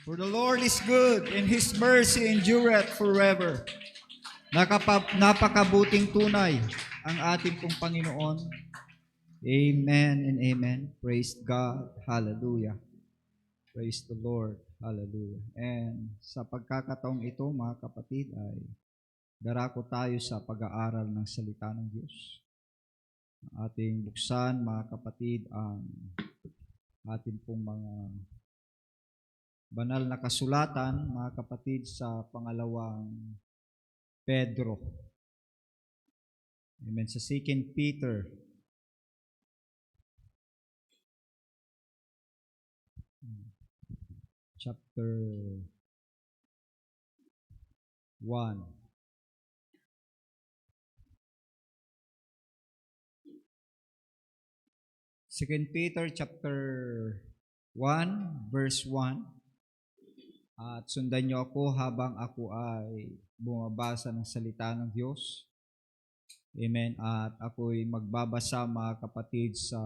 For the Lord is good, and His mercy endureth forever. Napakabuting tunay ang ating pong Panginoon. Amen and amen. Praise God. Hallelujah. Praise the Lord. Hallelujah. And sa pagkakataong ito, mga kapatid, ay darako tayo sa pag-aaral ng salita ng Diyos. Ating buksan, mga kapatid, ang ating pong mga banal na kasulatan, mga kapatid, sa pangalawang Pedro. Amen. Sa 2 Peter. Chapter 1. Second Peter chapter 1, verse 1. At sundan niyo ako habang ako ay bumabasa ng salita ng Diyos. Amen. At ako'y magbabasa, mga kapatid, sa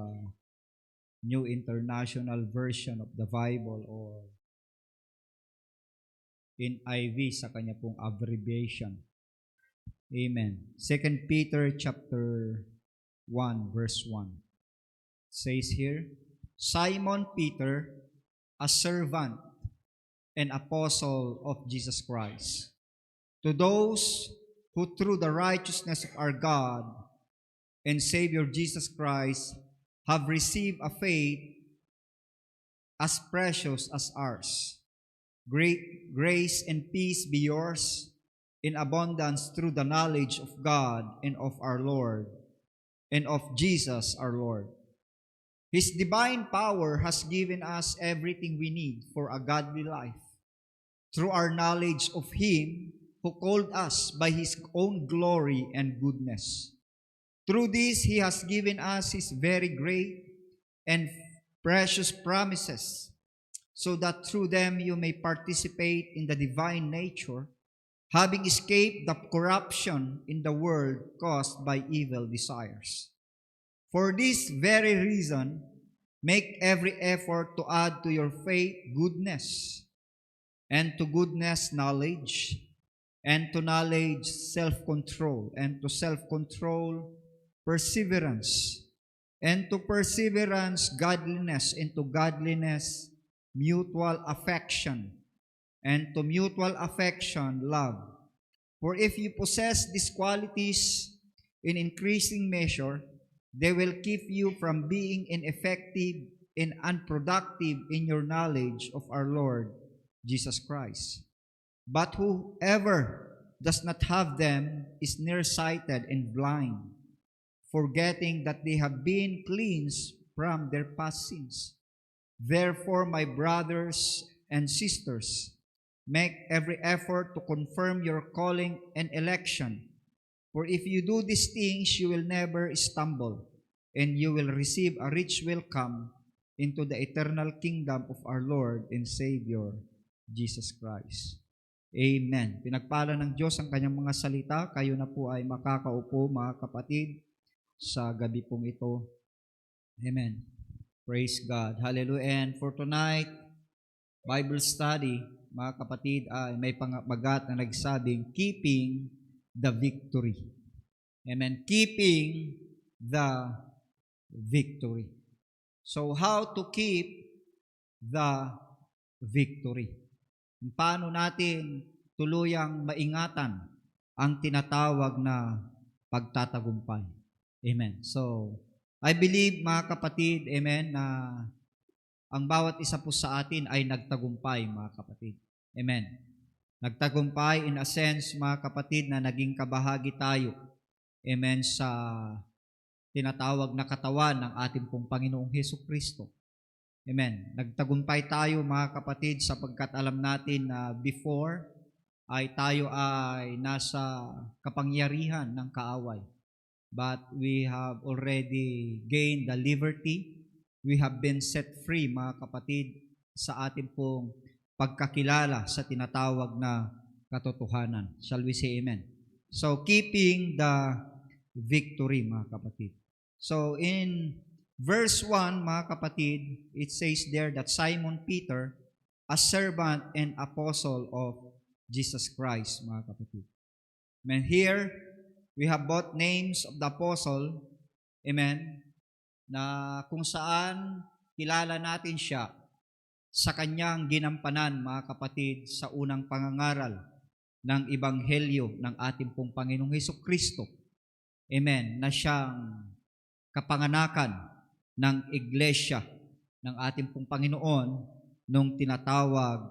New International Version of the Bible, or NIV sa kanya pong abbreviation. Amen. 2 Peter chapter 1, verse 1. It says here, Simon Peter, a servant and apostle of Jesus Christ, to those who through the righteousness of our God and Savior Jesus Christ have received a faith as precious as ours. Great grace and peace be yours in abundance through the knowledge of God and of our Lord, and of Jesus our Lord. His divine power has given us everything we need for a godly life, through our knowledge of Him who called us by His own glory and goodness. Through this, He has given us His very great and precious promises, so that through them you may participate in the divine nature, having escaped the corruption in the world caused by evil desires. For this very reason, make every effort to add to your faith goodness, and to goodness knowledge, and to knowledge self-control, and to self-control perseverance, and to perseverance godliness, and to godliness mutual affection, and to mutual affection love. For if you possess these qualities in increasing measure, they will keep you from being ineffective and unproductive in your knowledge of our Lord Jesus Christ. But whoever does not have them is nearsighted and blind, forgetting that they have been cleansed from their past sins. Therefore, my brothers and sisters, make every effort to confirm your calling and election. For if you do these things, you will never stumble, and you will receive a rich welcome into the eternal kingdom of our Lord and Savior, Jesus Christ. Amen. Pinagpala ng Diyos ang kanyang mga salita. Kayo na po ay makakaupo, mga kapatid, sa gabi pong ito. Amen. Praise God. Hallelujah. And for tonight, Bible study, mga kapatid, ay may pangbagat na nagsabing, keeping the victory. Amen. Keeping the victory. So, how to keep the victory? Paano natin tuluyang maingatan ang tinatawag na pagtatagumpay? Amen. So, I believe, mga kapatid, amen, na ang bawat isa po sa atin ay nagtagumpay, mga kapatid. Amen. Nagtagumpay in a sense, mga kapatid, na naging kabahagi tayo, amen, sa tinatawag na katawan ng ating pong Panginoong Hesukristo. Amen. Nagtagumpay tayo, mga kapatid, sapagkat alam natin na before ay tayo ay nasa kapangyarihan ng kaaway. But we have already gained the liberty. We have been set free, mga kapatid, sa ating pong pagkakilala sa tinatawag na katotohanan. Shall we say amen? So, keeping the victory, mga kapatid. So, in verse 1, mga kapatid, it says there that Simon Peter, a servant and apostle of Jesus Christ, mga kapatid. Amen. Here, we have both names of the apostle, amen, na kung saan kilala natin siya sa kanyang ginampanan, mga kapatid, sa unang pangangaral ng Ebanghelyo ng ating pong Panginoong Hesukristo. Amen. Na siyang kapanganakan ng iglesia ng ating pong Panginoon nung tinatawag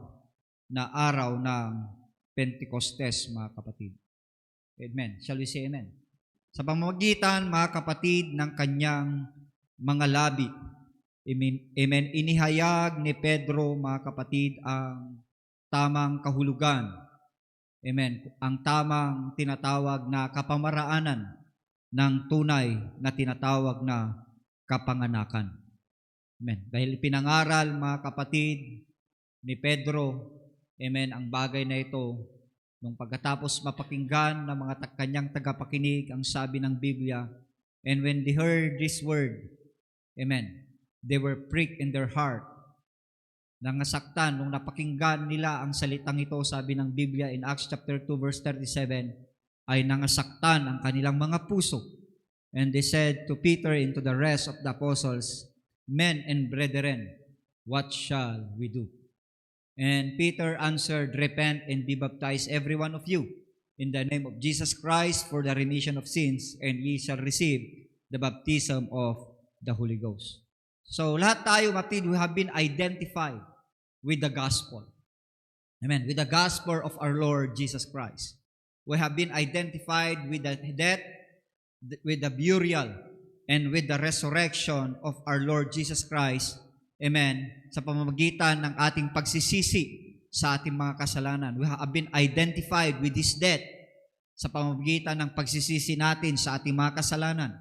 na araw ng Pentecostes, mga kapatid. Amen. Shall we say amen? Sa pamamagitan, mga kapatid, ng kanyang mga labi. Amen. Amen. Inihayag ni Pedro, mga kapatid, ang tamang kahulugan. Amen. Ang tamang tinatawag na kapamaraanan ng tunay na tinatawag na kapanganakan. Amen. Dahil pinangaral, mga kapatid, ni Pedro, amen, ang bagay na ito, nung pagkatapos mapakinggan ng mga kanyang tagapakinig ang sabi ng Biblia, and when they heard this word, amen, they were pricked in their heart. Nangasaktan, nung napakinggan nila ang salitang ito, sabi ng Biblia in Acts chapter 2 verse 37, ay nangasaktan ang kanilang mga puso. And they said to Peter and to the rest of the apostles, men and brethren, what shall we do? And Peter answered, repent and be baptized every one of you in the name of Jesus Christ for the remission of sins, and ye shall receive the baptism of the Holy Ghost. So lahat tayo, kapatid, we have been identified with the gospel. Amen. With the gospel of our Lord Jesus Christ. We have been identified with the death, with the burial, and with the resurrection of our Lord Jesus Christ. Amen. Sa pamamagitan ng ating pagsisisi sa ating mga kasalanan. We have been identified with His death sa pamamagitan ng pagsisisi natin sa ating mga kasalanan.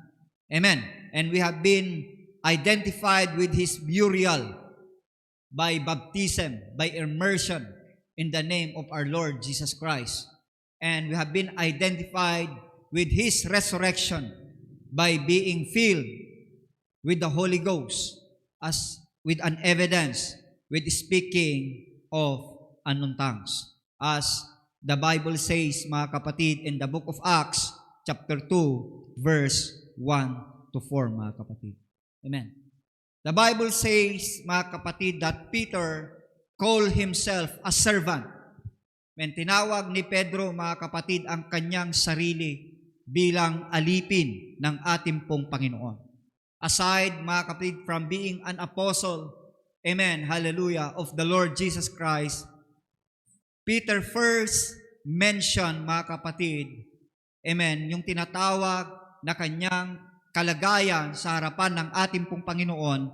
Amen. And we have been identified with His burial by baptism, by immersion in the name of our Lord Jesus Christ. And we have been identified with His resurrection by being filled with the Holy Ghost as with an evidence, with speaking of unknown tongues. As the Bible says, mga kapatid, in the book of Acts, chapter 2, verse 1 to 4, mga kapatid. Amen. The Bible says, mga kapatid, that Peter called himself a servant. Amen. Tinawag ni Pedro, mga kapatid, ang kanyang sarili bilang alipin ng ating pong Panginoon. Aside, mga kapatid, from being an apostle, amen, hallelujah, of the Lord Jesus Christ, Peter first mentioned, mga kapatid, amen, yung tinatawag na kanyang kalagayan sa harapan ng ating pong Panginoon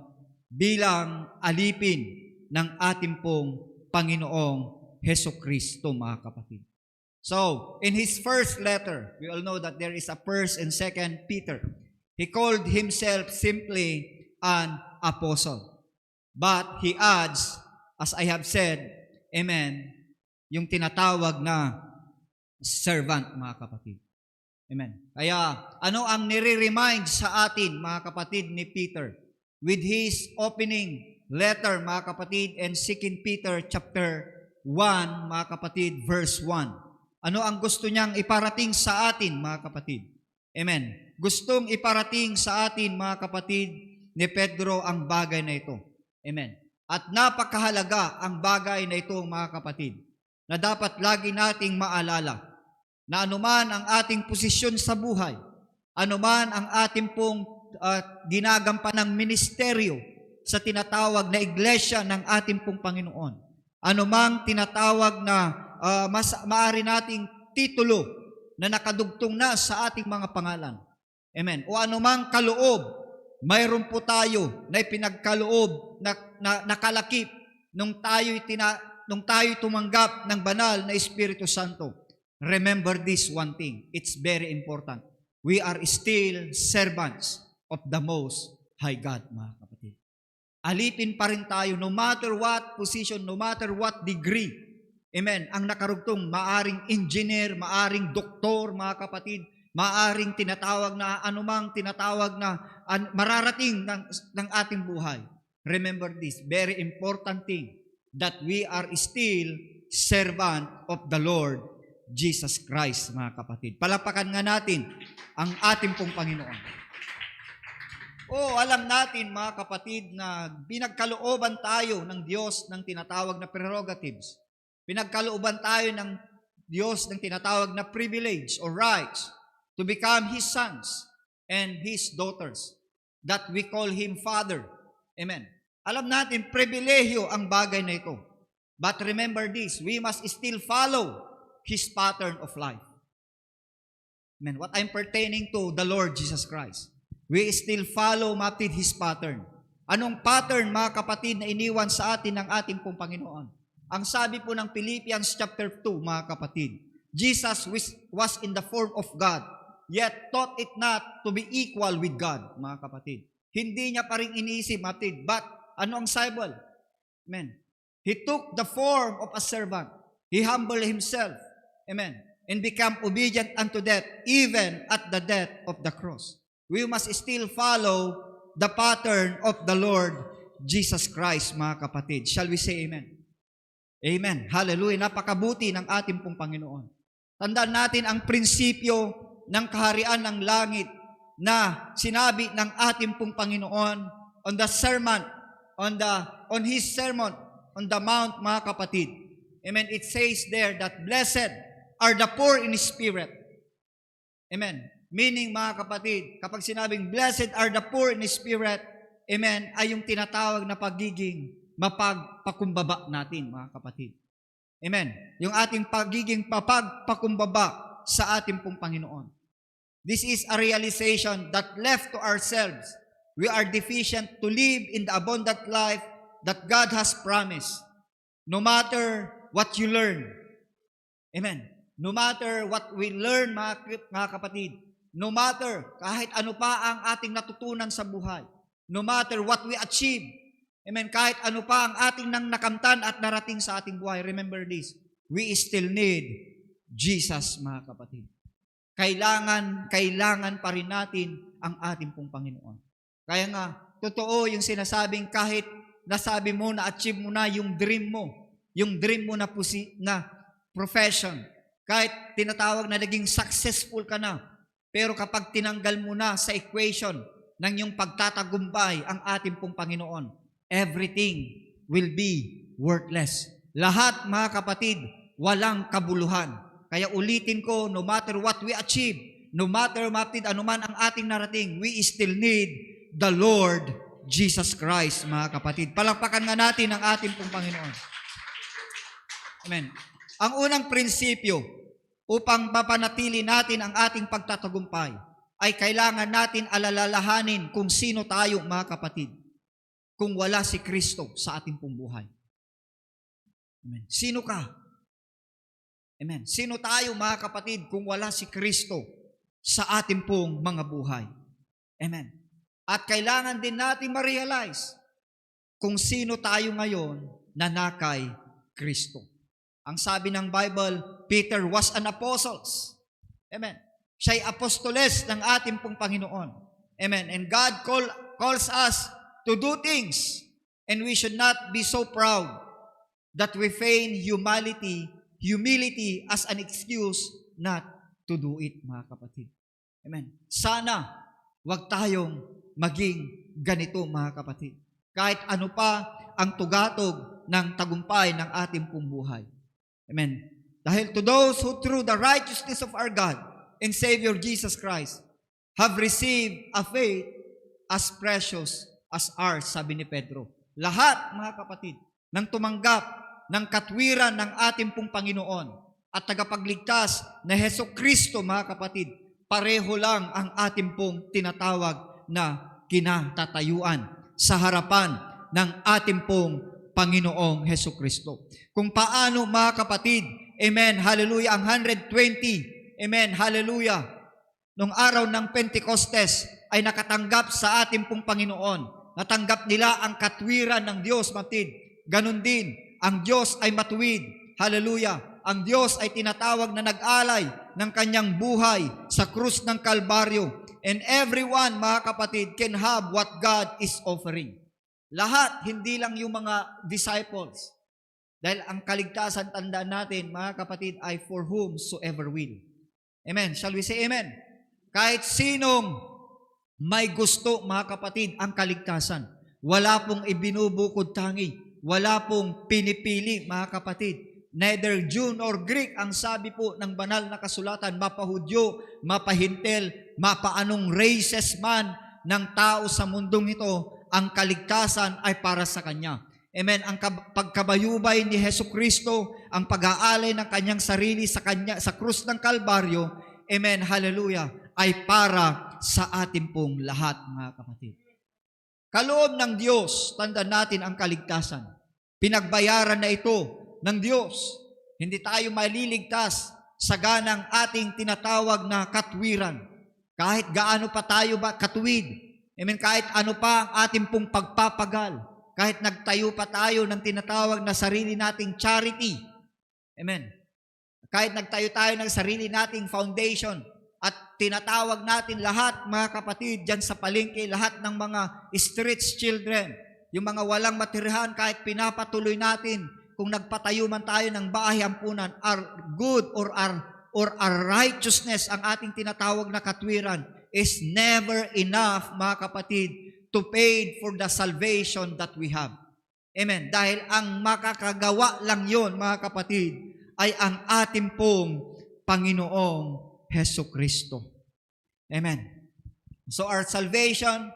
bilang alipin ng ating pong Panginoong Hesukristo, mga kapatid. So, in his first letter, we all know that there is a first and second Peter. He called himself simply an apostle. But he adds, as I have said, amen, yung tinatawag na servant, mga kapatid. Amen. Kaya, ano ang nire-remind sa atin, mga kapatid, ni Peter? With his opening letter, mga kapatid, and 2 Peter chapter 1, mga kapatid, verse 1. Ano ang gusto niyang iparating sa atin, mga kapatid? Amen. Gustong iparating sa atin, mga kapatid, ni Pedro ang bagay na ito. Amen. At napakahalaga ang bagay na ito, mga kapatid, na dapat lagi nating maalala na anuman ang ating posisyon sa buhay, anuman ang ating pong ginagampan ng ministeryo sa tinatawag na iglesia ng ating pong Panginoon, anumang tinatawag na maaari nating titulo na nakadugtong na sa ating mga pangalan. Amen. O anumang kaloob, mayroon po tayo na ipinagkaloob na nakalakip nung tayo'y tumanggap ng banal na Espiritu Santo. Remember this one thing. It's very important. We are still servants of the Most High God, mga kapatid. Alipin pa rin tayo no matter what position, no matter what degree. Amen. Ang nakarugtong, maaring engineer, maaring doktor, mga kapatid, maaring tinatawag na anumang tinatawag na mararating ng ating buhay. Remember this, very important thing. that we are still servant of the Lord Jesus Christ, mga kapatid. Palapakan nga natin ang ating pong Panginoon. Alam natin, mga kapatid, na pinagkalooban tayo ng Diyos ng tinatawag na prerogatives. Pinagkalooban tayo ng Diyos ng tinatawag na privilege or rights to become His sons and His daughters, that we call Him Father. Amen. Alam natin, pribilehyo ang bagay na ito. But remember this, we must still follow His pattern of life. Amen. What I'm pertaining to the Lord Jesus Christ. We still follow, mapid, His pattern. Anong pattern, mga kapatid, na iniwan sa atin ng ating pong Panginoon? Ang sabi po ng Philippians chapter 2, mga kapatid, Jesus was in the form of God, yet thought it not to be equal with God, mga kapatid. Hindi niya pa rin iniisip, mapid, but ano ang symbol? Amen. He took the form of a servant. He humbled Himself. Amen. And became obedient unto death, even at the death of the cross. We must still follow the pattern of the Lord Jesus Christ, mga kapatid. Shall we say amen? Amen. Hallelujah. Napakabuti ng ating pong Panginoon. Tandaan natin ang prinsipyo ng kaharian ng langit na sinabi ng ating pong Panginoon on the sermon, on His sermon on the mount, mga kapatid. Amen. It says there that blessed are the poor in spirit. Amen. Meaning, mga kapatid, kapag sinabing blessed are the poor in spirit, amen, ay yung tinatawag na pagiging mapagpakumbaba natin, mga kapatid. Amen. Yung ating pagiging papagpakumbaba sa ating pong Panginoon. This is a realization that left to ourselves, we are deficient to live in the abundant life that God has promised. No matter what you learn. Amen. No matter what we learn, mga kapatid. No matter kahit ano pa ang ating natutunan sa buhay. No matter what we achieve. Amen. Kahit ano pa ang ating nang nakamtan at narating sa ating buhay. Remember this. We still need Jesus, mga kapatid. Kailangan pa rin natin ang ating pong Panginoon. Kaya nga, totoo yung sinasabing kahit nasabi mo, na-achieve mo na yung dream mo na profession, kahit tinatawag na naging successful ka na, pero kapag tinanggal mo na sa equation ng yung pagtatagumpay ang ating pong Panginoon, everything will be worthless. Lahat, mga kapatid, walang kabuluhan. Kaya ulitin ko, no matter what we achieve, no matter, maptid, anuman ang ating narating, we still need the Lord Jesus Christ, mga kapatid. Palakpakan nga natin ang ating pong Panginoon. Amen. Ang unang prinsipyo upang mapanatili natin ang ating pagtatagumpay ay kailangan natin alalahanin kung sino tayo, mga kapatid, kung wala si Kristo sa ating pong buhay. Amen. Sino ka? Amen. Sino tayo, mga kapatid, kung wala si Kristo sa ating pong mga buhay? Amen. At kailangan din natin ma-realize kung sino tayo ngayon na nakay Kristo. Ang sabi ng Bible, Peter was an apostle. Amen. Siya'y apostoles ng ating pong Panginoon. Amen. And God calls us to do things, and we should not be so proud that we feign humility as an excuse not to do it, mga kapatid. Amen. Sana wag tayong maging ganito, mga kapatid. Kahit ano pa ang tugatog ng tagumpay ng ating pong buhay. Amen. Dahil to those who through the righteousness of our God and Savior Jesus Christ have received a faith as precious as ours, sabi ni Pedro. Lahat, mga kapatid, nang tumanggap ng katwiran ng ating pong Panginoon at tagapagligtas na Hesus Kristo, mga kapatid, pareho lang ang ating pong tinatawag na kinatatayuan sa harapan ng ating pong Panginoong Hesus Kristo. Kung paano, mga kapatid, amen, hallelujah, ang 120, amen, hallelujah, nung araw ng Pentecostes ay nakatanggap sa ating pong Panginoon. Natanggap nila ang katwiran ng Diyos, matid. Ganon din, ang Diyos ay matuwid. Hallelujah. Ang Diyos ay tinatawag na nag-alay ng kanyang buhay sa krus ng Kalbaryo. And everyone, mga kapatid, can have what God is offering. Lahat, hindi lang yung mga disciples. Dahil ang kaligtasan, tandaan natin, mga kapatid, ay for whomsoever will. Amen. Shall we say amen? Kahit sinong may gusto, mga kapatid, ang kaligtasan. Wala pong ibinubukod tangi. Wala pong pinipili, mga kapatid. Neither Jew nor Greek, ang sabi po ng banal na kasulatan, mapahudyo, mapahintel, mapaanong races man ng tao sa mundong ito, ang kaligtasan ay para sa Kanya. Amen. Ang pagkabayubay ni Hesus Kristo, ang pag-aalay ng Kanyang sarili sa Kanya, sa krus ng Kalbaryo, amen, hallelujah, ay para sa atin pong lahat, mga kapatid. Kaloob ng Diyos, tandaan natin ang kaligtasan. Pinagbayaran na ito ng Diyos. Hindi tayo maliligtas sa ganang ating tinatawag na katwiran. Kahit gaano pa tayo ba katuwid. Amen. Kahit ano pa ang ating pong pagpapagal. Kahit nagtayo pa tayo ng tinatawag na sarili nating charity. Amen. Kahit nagtayo tayo ng sarili nating foundation at tinatawag natin lahat, mga kapatid, dyan sa palengke, lahat ng mga streets children, yung mga walang matirahan, kahit pinapatuloy natin, kung nagpatayo man tayo ng bahay ampunan, our good or our righteousness, ang ating tinatawag na katwiran, is never enough, mga kapatid, to pay for the salvation that we have. Amen. Dahil ang makakagawa lang yon, mga kapatid, ay ang ating pong Panginoong Hesus Kristo. Amen. So our salvation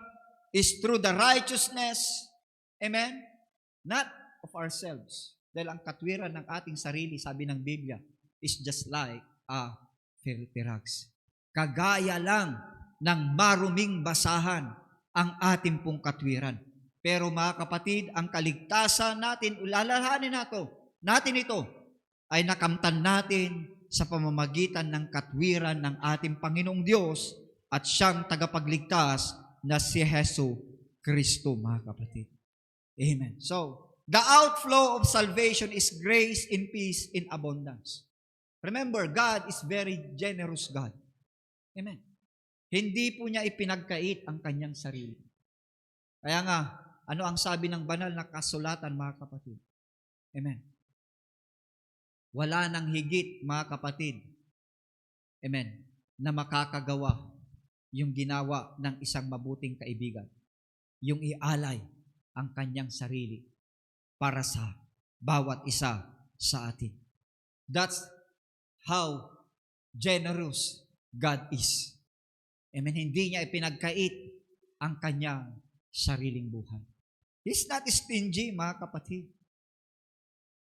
is through the righteousness, amen, not of ourselves. Dahil ang katwiran ng ating sarili, sabi ng Biblia, is just like a filthy rags. Kagaya lang ng maruming basahan ang ating pong katwiran. Pero mga kapatid, ang kaligtasan natin, ulalahanin natin ito, ay nakamtan natin sa pamamagitan ng katwiran ng ating Panginoong Diyos at siyang tagapagligtas na si Hesus Kristo, mga kapatid. Amen. So, the outflow of salvation is grace in peace in abundance. Remember, God is very generous God. Amen. Hindi po niya ipinagkait ang kanyang sarili. Kaya nga, ano ang sabi ng banal na kasulatan, mga kapatid? Amen. Wala nang higit, mga kapatid, amen, na makakagawa yung ginawa ng isang mabuting kaibigan. Yung ialay ang kanyang sarili para sa bawat isa sa atin. That's how generous God is. Amen. Hindi niya ipinagkait ang kanyang sariling buhay. He's not stingy, mga kapatid.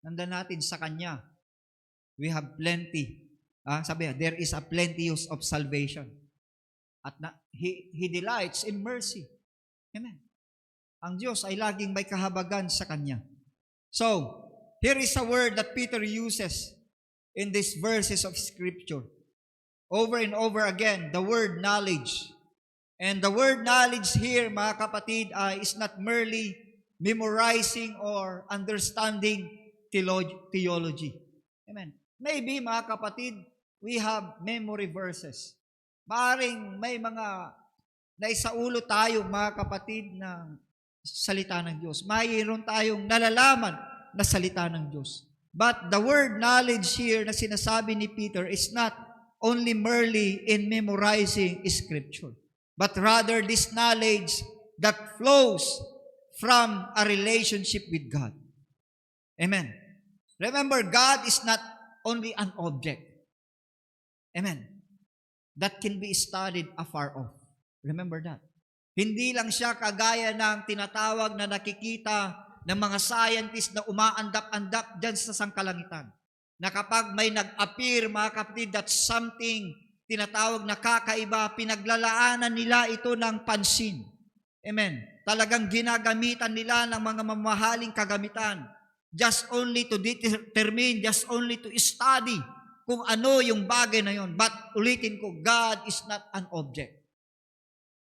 Nandan natin sa Kanya, we have plenty. Sabi niya, there is a plenty of salvation. At He delights in mercy. Amen. Ang Diyos ay laging may kahabagan sa Kanya. So, here is a word that Peter uses in these verses of Scripture. Over and over again, the word knowledge. And the word knowledge here, mga kapatid, is not merely memorizing or understanding theology. Amen. Maybe, mga kapatid, we have memory verses. Maaring may mga naisaulo tayo, mga kapatid, na salita ng Diyos. Mayroon tayong nalalaman na salita ng Diyos. But the word knowledge here na sinasabi ni Peter is not only merely in memorizing Scripture, but rather this knowledge that flows from a relationship with God. Amen. Remember, God is not only an object. Amen. That can be studied afar off. Remember that. Hindi lang siya kagaya ng tinatawag na nakikita ng mga scientists na umaandap-andap dyan sa sangkalangitan. Na kapag may nag-appear, mga kapatid, that something tinatawag na kakaiba, pinaglalaanan nila ito ng pansin. Amen. Talagang ginagamitan nila ng mga mamahaling kagamitan just only to determine, just only to study kung ano yung bagay na yon. But ulitin ko, God is not an object.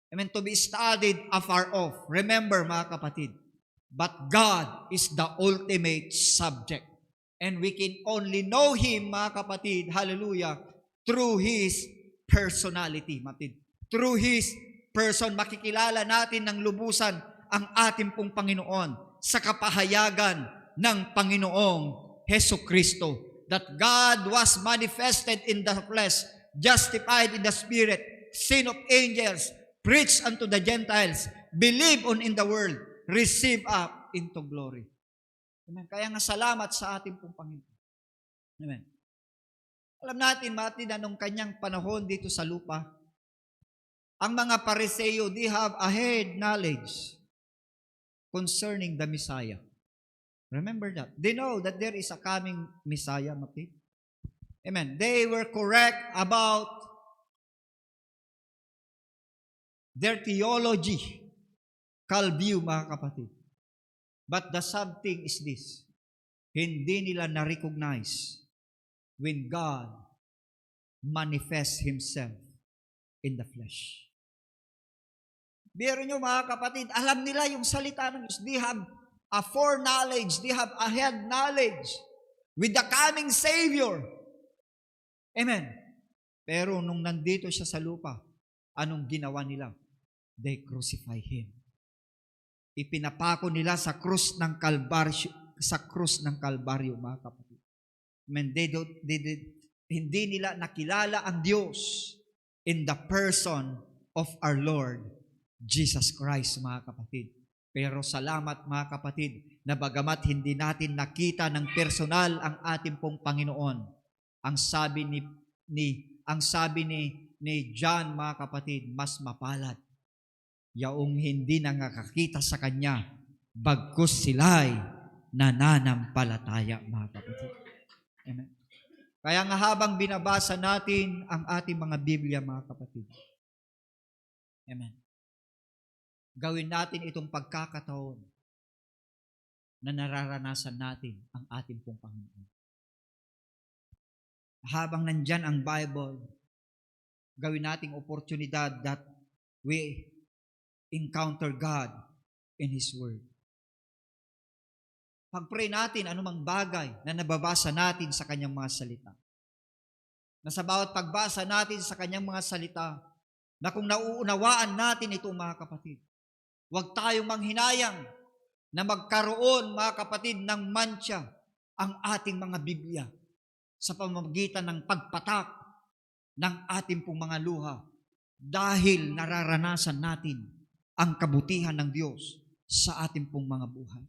Amen. To be studied afar off. Remember, mga kapatid, but God is the ultimate subject. And we can only know Him, mga kapatid, hallelujah, through His personality, matid. Through His person, makikilala natin ng lubusan ang ating pong Panginoon sa kapahayagan ng Panginoong Hesus Kristo. That God was manifested in the flesh, justified in the Spirit, seen of angels, preached unto the Gentiles, believe on in the world, receive up into glory. Amen. Kaya nga salamat sa ating pong Panginoon. Amen. Alam natin, na nung kanyang panahon dito sa lupa, ang mga Pariseo, they have a head knowledge concerning the Messiah. Remember that. They know that there is a coming Messiah, Mati. Amen. They were correct about their theology, view, mga kapatid. But the sad thing is this, hindi nila na-recognize when God manifests Himself in the flesh. Biro nyo, mga kapatid, alam nila yung salita ng Diyos. They have a foreknowledge, they have a head knowledge with the coming Savior. Amen. Pero nung nandito siya sa lupa, anong ginawa nila? They crucify Him. Ipinapako nila sa krus ng Kalbaryo, mga kapatid. Amen. Hindi nila nakilala ang Diyos in the person of our Lord Jesus Christ, mga kapatid. Pero salamat, mga kapatid, na bagamat hindi natin nakita ng personal ang ating pong Panginoon, ang sabi ni John, mga kapatid, mas mapalad yaong hindi nakakita sa Kanya, bagkus sila'y nananampalataya, mga kapatid. Amen. Kaya nga habang binabasa natin ang ating mga Biblia, mga kapatid, amen, gawin natin itong pagkakataon na nararanasan natin ang ating pong Panginoon. Habang nandyan ang Bible, gawin nating oportunidad that we encounter God in His Word. Pag-pray natin anumang bagay na nababasa natin sa Kanyang mga salita. Na sa bawat pagbasa natin sa Kanyang mga salita, na kung nauunawaan natin ito, mga kapatid, huwag tayong manghinayang na magkaroon, mga kapatid, ng mantsa ang ating mga Biblia sa pamamagitan ng pagpatak ng ating pong mga luha dahil nararanasan natin ang kabutihan ng Diyos sa ating pong mga buhay.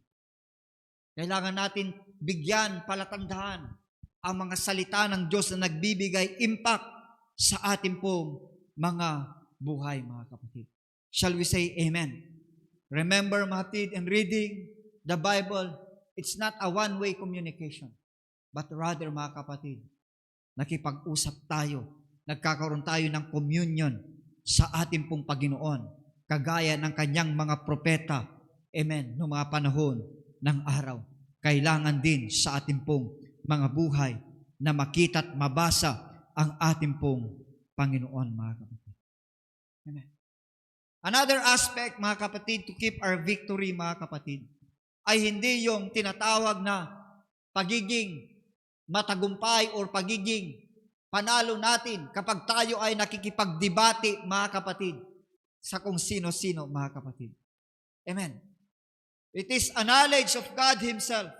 Kailangan natin bigyan, palatandaan ang mga salita ng Diyos na nagbibigay impact sa ating pong mga buhay, mga kapatid. Shall we say amen? Remember, mga kapatid, in reading the Bible, it's not a one-way communication. But rather, mga kapatid, nakipag-usap tayo, nagkakaroon tayo ng communion sa ating pong Panginoon, kagaya ng kanyang mga propeta, amen, noong mga panahon ng araw. Kailangan din sa ating pong mga buhay na makita at mabasa ang ating pong Panginoon, mga kapatid. Amen. Another aspect, mga kapatid, to keep our victory, mga kapatid, ay hindi yung tinatawag na pagiging matagumpay or pagiging panalo natin kapag tayo ay nakikipagdebate, mga kapatid, sa kung sino-sino, mga kapatid. Amen. It is a knowledge of God Himself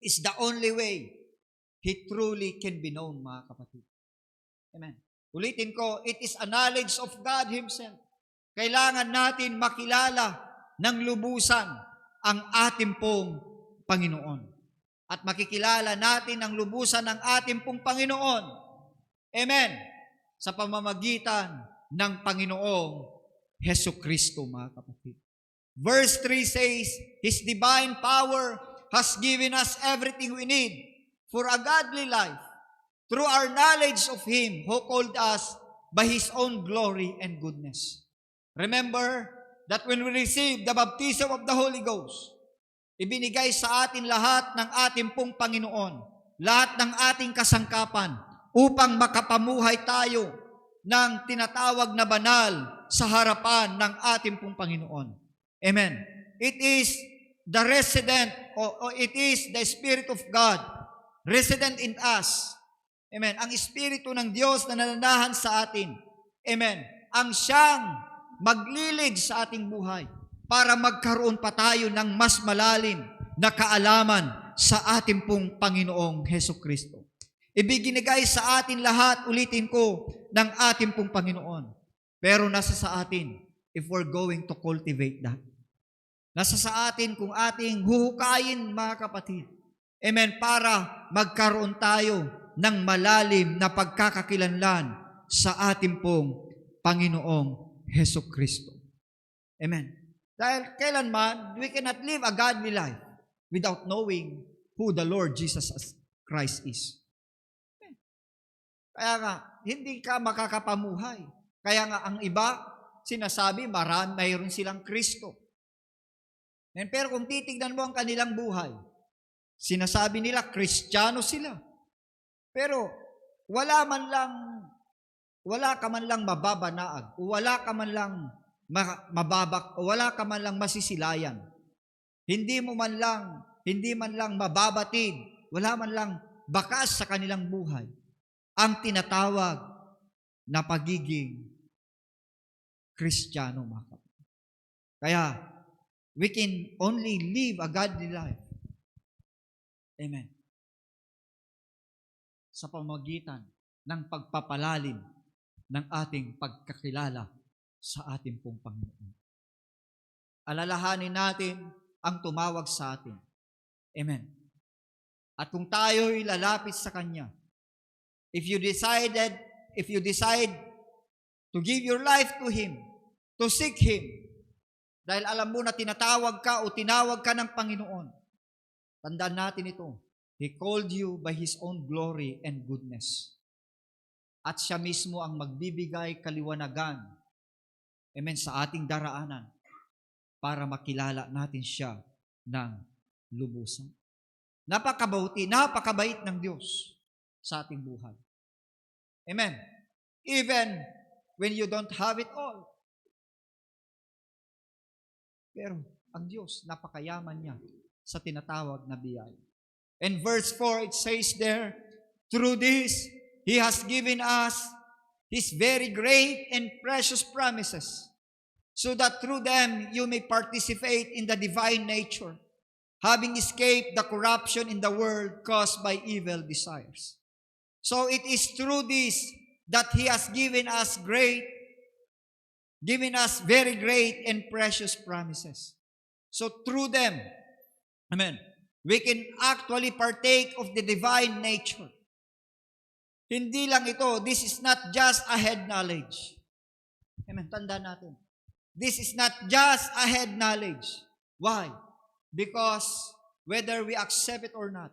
is the only way He truly can be known, mga kapatid. Amen. Ulitin ko, it is a knowledge of God Himself. Kailangan natin makilala ng lubusan ang ating pong Panginoon. At makikilala natin ang lubusan ng ating pong Panginoon. Amen. Sa pamamagitan ng Panginoong Hesus Kristo, mga kapatid. Verse 3 says, His divine power has given us everything we need for a godly life through our knowledge of Him who called us by His own glory and goodness. Remember that when we receive the baptism of the Holy Ghost, ibinigay sa atin lahat ng ating pong Panginoon, lahat ng ating kasangkapan upang makapamuhay tayo ng tinatawag na banal sa harapan ng ating pong Panginoon. Amen. It is the resident, or it is the Spirit of God resident in us. Amen. Ang Espiritu ng Diyos na nananahan sa atin. Amen. Ang siyang maglilid sa ating buhay para magkaroon pa tayo ng mas malalim na kaalaman sa ating pong Panginoong Heso Kristo. Ibinigay sa atin lahat, ulitin ko, ng ating pong Panginoon. Pero nasa sa atin if we're going to cultivate that. Nasa sa atin kung ating huhukayin, mga kapatid. Amen, para magkaroon tayo ng malalim na pagkakakilanlan sa ating pong Panginoong Heso Kristo. Amen. Dahil kailanman, we cannot live a godly life without knowing who the Lord Jesus Christ is. Kaya nga, hindi ka makakapamuhay. Kaya nga, ang iba, sinasabi, mayroon silang Kristo. Pero kung titignan mo ang kanilang buhay, sinasabi nila, Kristiyano sila. Pero, wala ka man lang mababanaag, o wala ka man lang mababak, o wala ka man lang masisilayan. Hindi man lang mababatid, wala man lang bakas sa kanilang buhay. Ang tinatawag na pagiging Kristiyano, mga kapatid. Kaya, we can only live a godly life. Amen. Sa pamamagitan ng pagpapalalim ng ating pagkakilala sa ating pong Panginoon. Alalahanin natin ang tumawag sa atin. Amen. At kung tayo'y lalapit sa Kanya, if you decide to give your life to Him, to seek Him, dahil alam mo na tinatawag ka o tinawag ka ng Panginoon, tandaan natin ito, He called you by His own glory and goodness. At siya mismo ang magbibigay kaliwanagan, amen, sa ating daraanan para makilala natin siya ng lubusan. Napakabait ng Diyos sa ating buhay. Amen. Even when you don't have it all. Pero ang Diyos, napakayaman niya sa tinatawag na biyaya. In verse 4, it says there, through this, He has given us His very great and precious promises, so that through them you may participate in the divine nature, having escaped the corruption in the world caused by evil desires. So it is through this that He has given us very great and precious promises. So through them, amen, we can actually partake of the divine nature. Hindi lang ito, this is not just a head knowledge. Amen, tandaan natin. This is not just a head knowledge. Why? Because whether we accept it or not,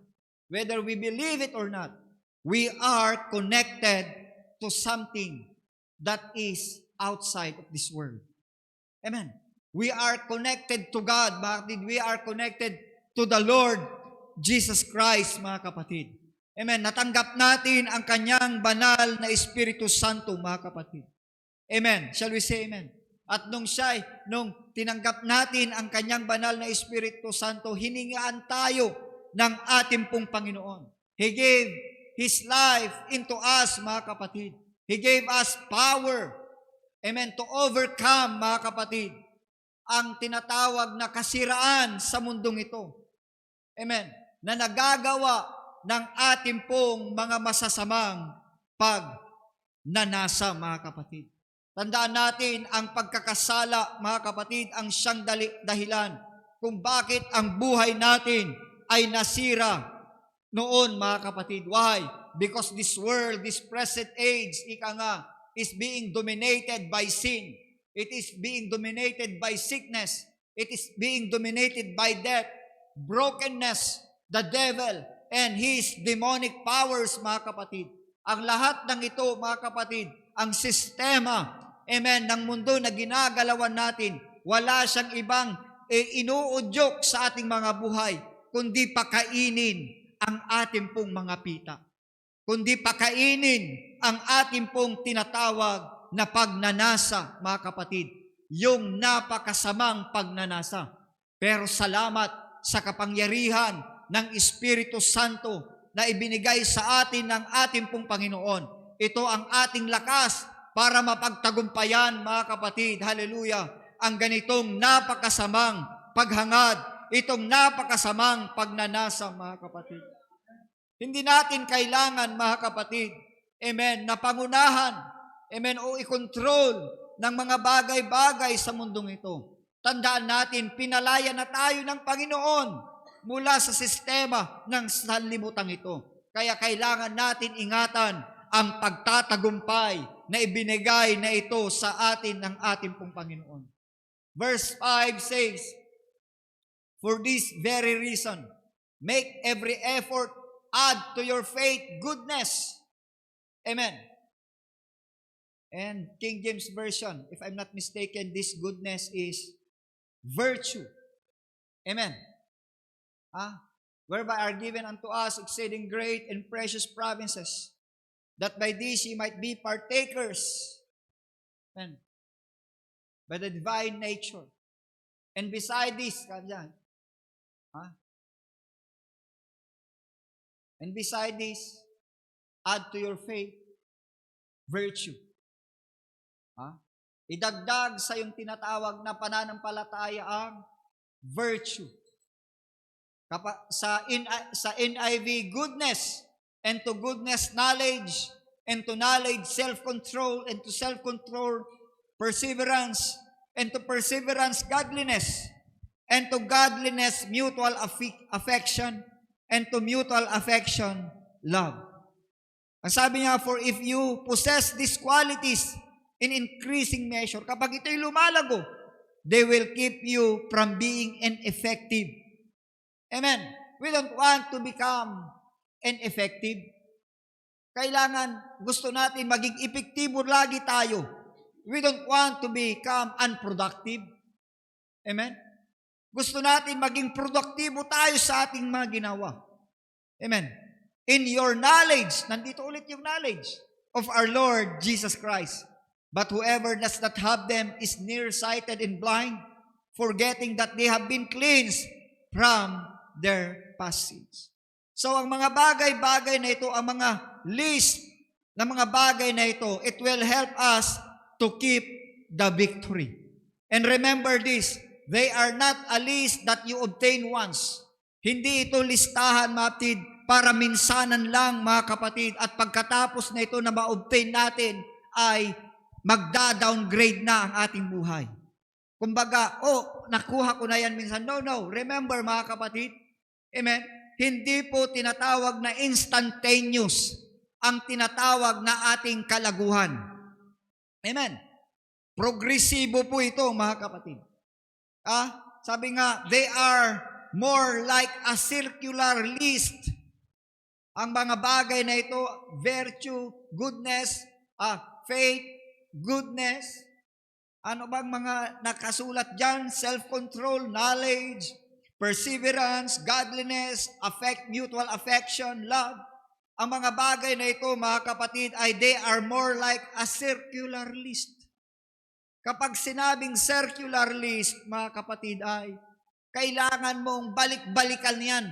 whether we believe it or not, we are connected to something that is outside of this world. Amen. We are connected to God, mga kapatid. We are connected to the Lord Jesus Christ, mga kapatid. Amen. Natanggap natin ang Kanyang banal na Espiritu Santo, mga kapatid. Amen. Shall we say amen? At nung tinanggap natin ang Kanyang banal na Espiritu Santo, hiningaan tayo ng ating pong Panginoon. He gave His life into us, mga kapatid. He gave us power, amen, to overcome, mga kapatid, ang tinatawag na kasiraan sa mundong ito. Amen. Na nagagawa ng ating pong mga masasamang pagnanasa, mga kapatid. Tandaan natin, ang pagkakasala, mga kapatid, ang siyang dahilan kung bakit ang buhay natin ay nasira noon, mga kapatid. Why? Because this world, this present age, is being dominated by sin. It is being dominated by sickness. It is being dominated by death, brokenness, the devil, and his demonic powers, mga kapatid. Ang lahat ng ito, mga kapatid, ang sistema, amen, ng mundo na ginagalawan natin, wala siyang ibang inuudyok sa ating mga buhay, kundi pakainin ang ating pong mga pita. Kundi pakainin ang ating pong tinatawag na pagnanasa, mga kapatid. Yung napakasamang pagnanasa. Pero salamat sa kapangyarihan ng Espiritu Santo na ibinigay sa atin ng ating pong Panginoon. Ito ang ating lakas para mapagtagumpayan, mga kapatid, hallelujah, ang ganitong napakasamang paghangad itong napakasamang pagnanasa, mga kapatid. Hindi natin kailangan, mga kapatid, amen, na pangunahan, amen, o i-control ng mga bagay-bagay sa mundong ito. Tandaan natin, pinalaya na tayo ng Panginoon mula sa sistema ng sanlibutan ito. Kaya kailangan natin ingatan ang pagtatagumpay na ibinigay na ito sa atin ng ating pong Panginoon. Verse 5 says, "For this very reason, make every effort, add to your faith goodness." Amen. And King James Version, if I'm not mistaken, this goodness is virtue. Amen. Whereby are given unto us exceeding great and precious promises, that by this ye might be partakers, amen, by the divine nature. And beside this, and beside this, add to your faith virtue. Idagdag sa yung tinatawag na pananampalataya ang virtue. Sa NIV, goodness, and to goodness, knowledge, and to knowledge, self-control, and to self-control, perseverance, and to perseverance, godliness, and to godliness, mutual affection, and to mutual affection, love. Ang sabi niya, for if you possess these qualities in increasing measure, kapag ito'y lumalago, they will keep you from being ineffective. Amen. We don't want to become ineffective. Kailangan, gusto natin maging epektibo lagi tayo. We don't want to become unproductive. Amen. Gusto natin maging produktibo tayo sa ating mga ginawa. Amen. In your knowledge, nandito ulit yung knowledge of our Lord Jesus Christ. But whoever does not have them is nearsighted and blind, forgetting that they have been cleansed from their past sins. So ang mga bagay-bagay na ito, ang mga list na mga bagay na ito, it will help us to keep the victory. And remember this, they are not a list that you obtain once. Hindi ito listahan, maptid, para minsanan lang, mga kapatid, at pagkatapos na ito na ma-obtain natin, ay magda-downgrade na ang ating buhay. Kumbaga, nakuha ko na yan minsan. No. Remember, mga kapatid, amen, hindi po tinatawag na instantaneous ang tinatawag na ating kalaguhan. Amen. Progresibo po ito, mga kapatid. Sabi nga, they are more like a circular list. Ang mga bagay na ito, virtue, goodness, faith, goodness, ano bang mga nakasulat dyan? Self-control, knowledge, perseverance, godliness, mutual affection, love. Ang mga bagay na ito, mga kapatid, ay they are more like a circular list. Kapag sinabing circular list, mga kapatid, ay kailangan mong balik-balikan yan.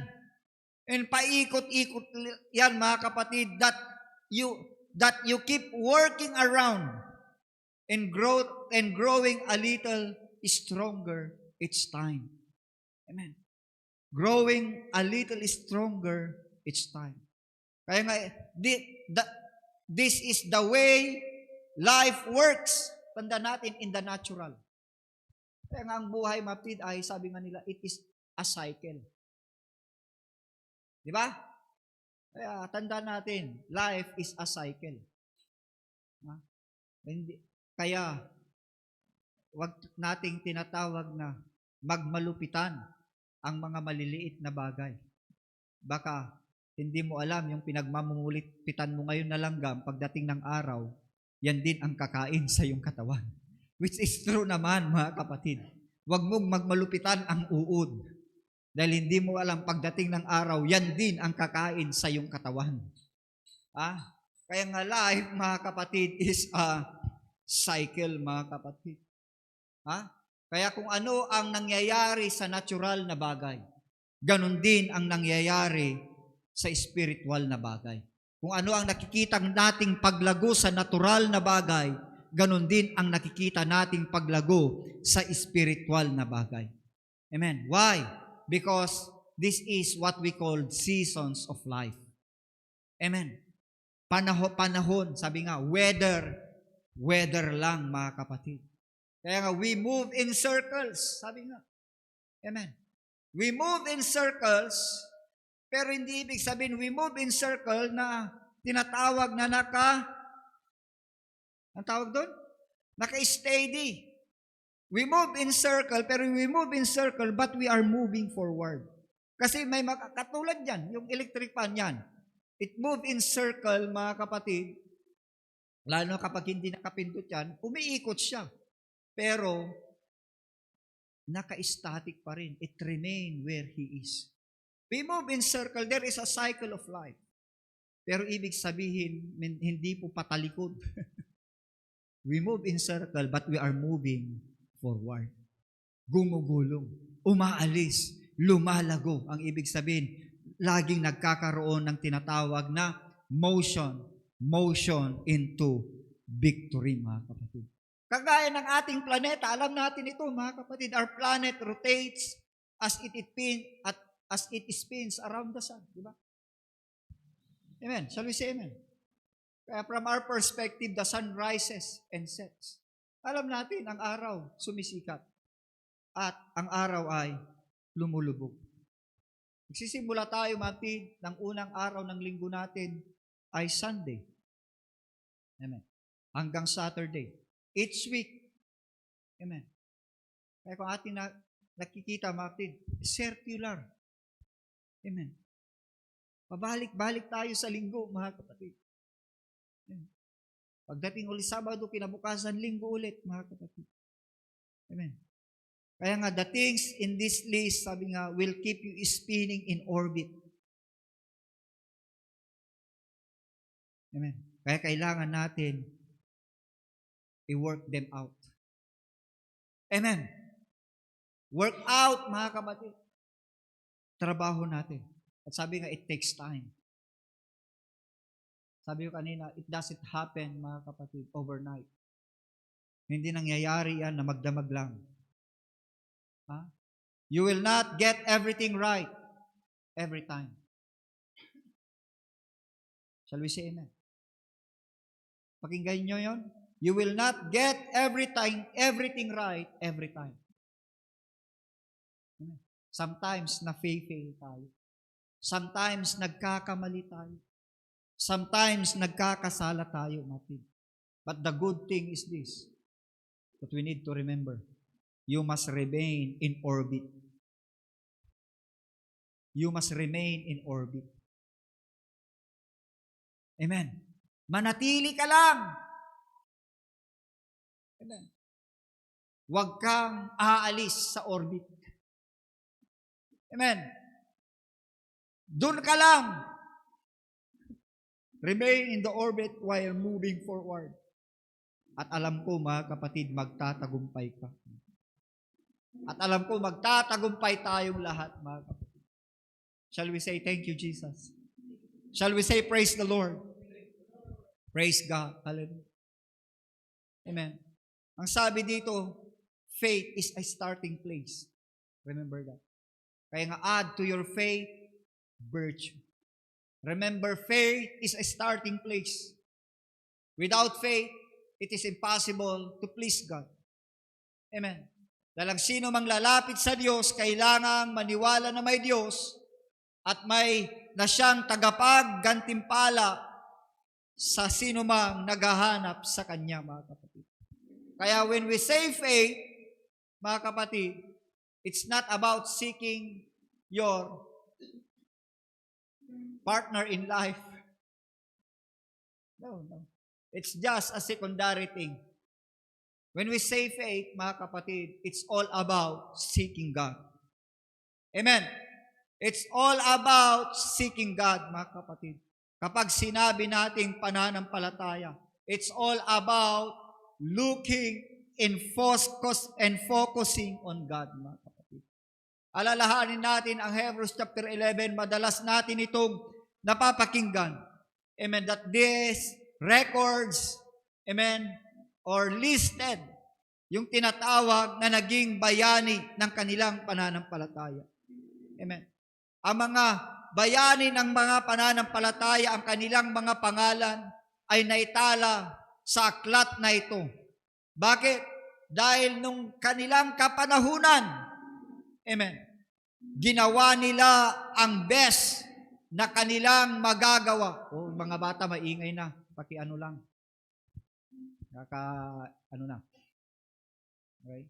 And paikot-ikot yan, mga kapatid, that you keep working around and growing a little stronger each time. Amen. Growing a little stronger each time. Kaya nga, this is the way life works. Tanda natin, in the natural. Kaya nga ang buhay, maptid, ay sabi nga nila, it is a cycle. Di ba? Kaya tanda natin, life is a cycle. Kaya, wag nating tinatawag na magmalupitan ang mga maliliit na bagay. Baka, hindi mo alam yung pinagmamumulipitan mo ngayon na langgam, pagdating ng araw, yan din ang kakain sa iyong katawan. Which is true naman, mga kapatid. Huwag mong magmalupitan ang uod. Dahil hindi mo alam, pagdating ng araw, yan din ang kakain sa iyong katawan. Kaya nga life, mga kapatid, is a cycle, mga kapatid. Kaya kung ano ang nangyayari sa natural na bagay, ganun din ang nangyayari sa spiritual na bagay. Kung ano ang nakikita nating paglago sa natural na bagay, ganun din ang nakikita nating paglago sa spiritual na bagay. Amen. Why? Because this is what we call seasons of life. Amen. Panahon, sabi nga, weather lang, mga kapatid. Kaya nga, we move in circles, sabi nga. Amen. We move in circles, pero hindi ibig sabihin, we move in circle na tinatawag na ang tawag doon? Naka-steady. We move in circle, pero we move in circle, but we are moving forward. Kasi may katulad yan, yung electric fan yan. It move in circle, mga kapatid, lalo kapag hindi nakapindot yan, umiikot siya. Pero, naka-static pa rin. It remain where He is. We move in circle, there is a cycle of life. Pero ibig sabihin, hindi po patalikod. We move in circle, but we are moving forward. Gumugulong, umaalis, lumalago. Ang ibig sabihin, laging nagkakaroon ng tinatawag na motion into victory, mga kapatid. Kagaya ng ating planeta, alam natin ito, mga kapatid, our planet rotates as it spins around the sun. Di ba? Amen. Shall we say amen? Kaya from our perspective, the sun rises and sets. Alam natin, ang araw sumisikat at ang araw ay lumulubog. Nagsisimula tayo, Matid, ng unang araw ng linggo natin ay Sunday. Amen. Hanggang Saturday. Each week. Amen. Kaya kung ating nakikita, Matid, circular. Amen. Pabalik-balik tayo sa linggo, mga kapatid. Amen. Pagdating ulit Sabado, kinabukasan linggo ulit, mga kapatid. Amen. Kaya nga, the things in this list, sabi nga, will keep you spinning in orbit. Amen. Kaya kailangan natin i-work them out. Amen. Work out, mga kapatid. Trabaho natin. At sabi nga, it takes time. Sabi ko kanina, it doesn't happen, mga kapatid, overnight. Hindi nangyayari yan na magdamag lang. You will not get everything right every time. Shall we say amen? Pakinggan nyo yun? You will not get everything right every time. Sometimes na-fail tayo. Sometimes nagkakamali tayo. Sometimes nagkakasala tayo, Matid. But the good thing is this, that we need to remember. You must remain in orbit. You must remain in orbit. Amen. Manatili ka lang. Amen. Huwag kang aalis sa orbit. Amen. Doon ka lang. Remain in the orbit while moving forward. At alam ko, mga kapatid, magtatagumpay ka. At alam ko, magtatagumpay tayong lahat, mga kapatid. Shall we say, thank you, Jesus? Shall we say, praise the Lord? Praise God. Hallelujah. Amen. Ang sabi dito, faith is a starting place. Remember that. Kaya nga, add to your faith, virtue. Remember, faith is a starting place. Without faith, it is impossible to please God. Amen. Dahil sino mang lalapit sa Diyos, kailangang maniwala na may Diyos at may na siyang tagapaggantimpala sa sino mang naghahanap sa Kanya, mga kapatid. Kaya when we say faith, mga kapatid, it's not about seeking your partner in life. No. It's just a secondary thing. When we say faith, mga kapatid, it's all about seeking God. Amen. It's all about seeking God, mga kapatid. Kapag sinabi nating pananampalataya, it's all about looking and focusing on God, mga kapatid. Alalahanin natin ang Hebrews chapter 11, madalas natin itong napapakinggan. Amen. That these records, amen, or listed yung tinatawag na naging bayani ng kanilang pananampalataya. Amen. Ang mga bayani ng mga pananampalataya, ang kanilang mga pangalan ay naitala sa aklat na ito. Bakit? Dahil nung kanilang kapanahunan, amen, ginawa nila ang best na kanilang magagawa. O, mga bata, maingay na. Paki ano lang. Ano na. Okay?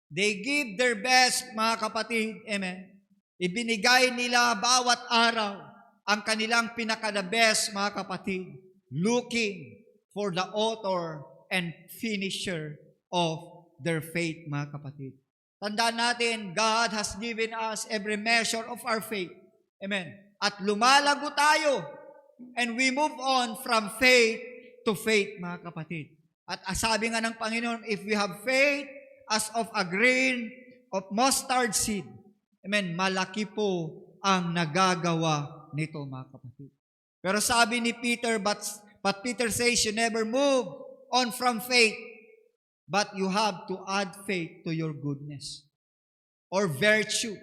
They give their best, mga kapatid. Amen. Ibinigay nila bawat araw ang kanilang pinaka-the best, mga kapatid, looking for the author and finisher of their faith, mga kapatid. Tandaan natin, God has given us every measure of our faith. Amen. At lumalago tayo and we move on from faith to faith, mga kapatid. At sabi nga ng Panginoon, if we have faith as of a grain of mustard seed, amen, malaki po ang nagagawa nito, mga kapatid. Pero sabi ni Peter, but Peter says, you never move on from faith, but you have to add faith to your goodness or virtue.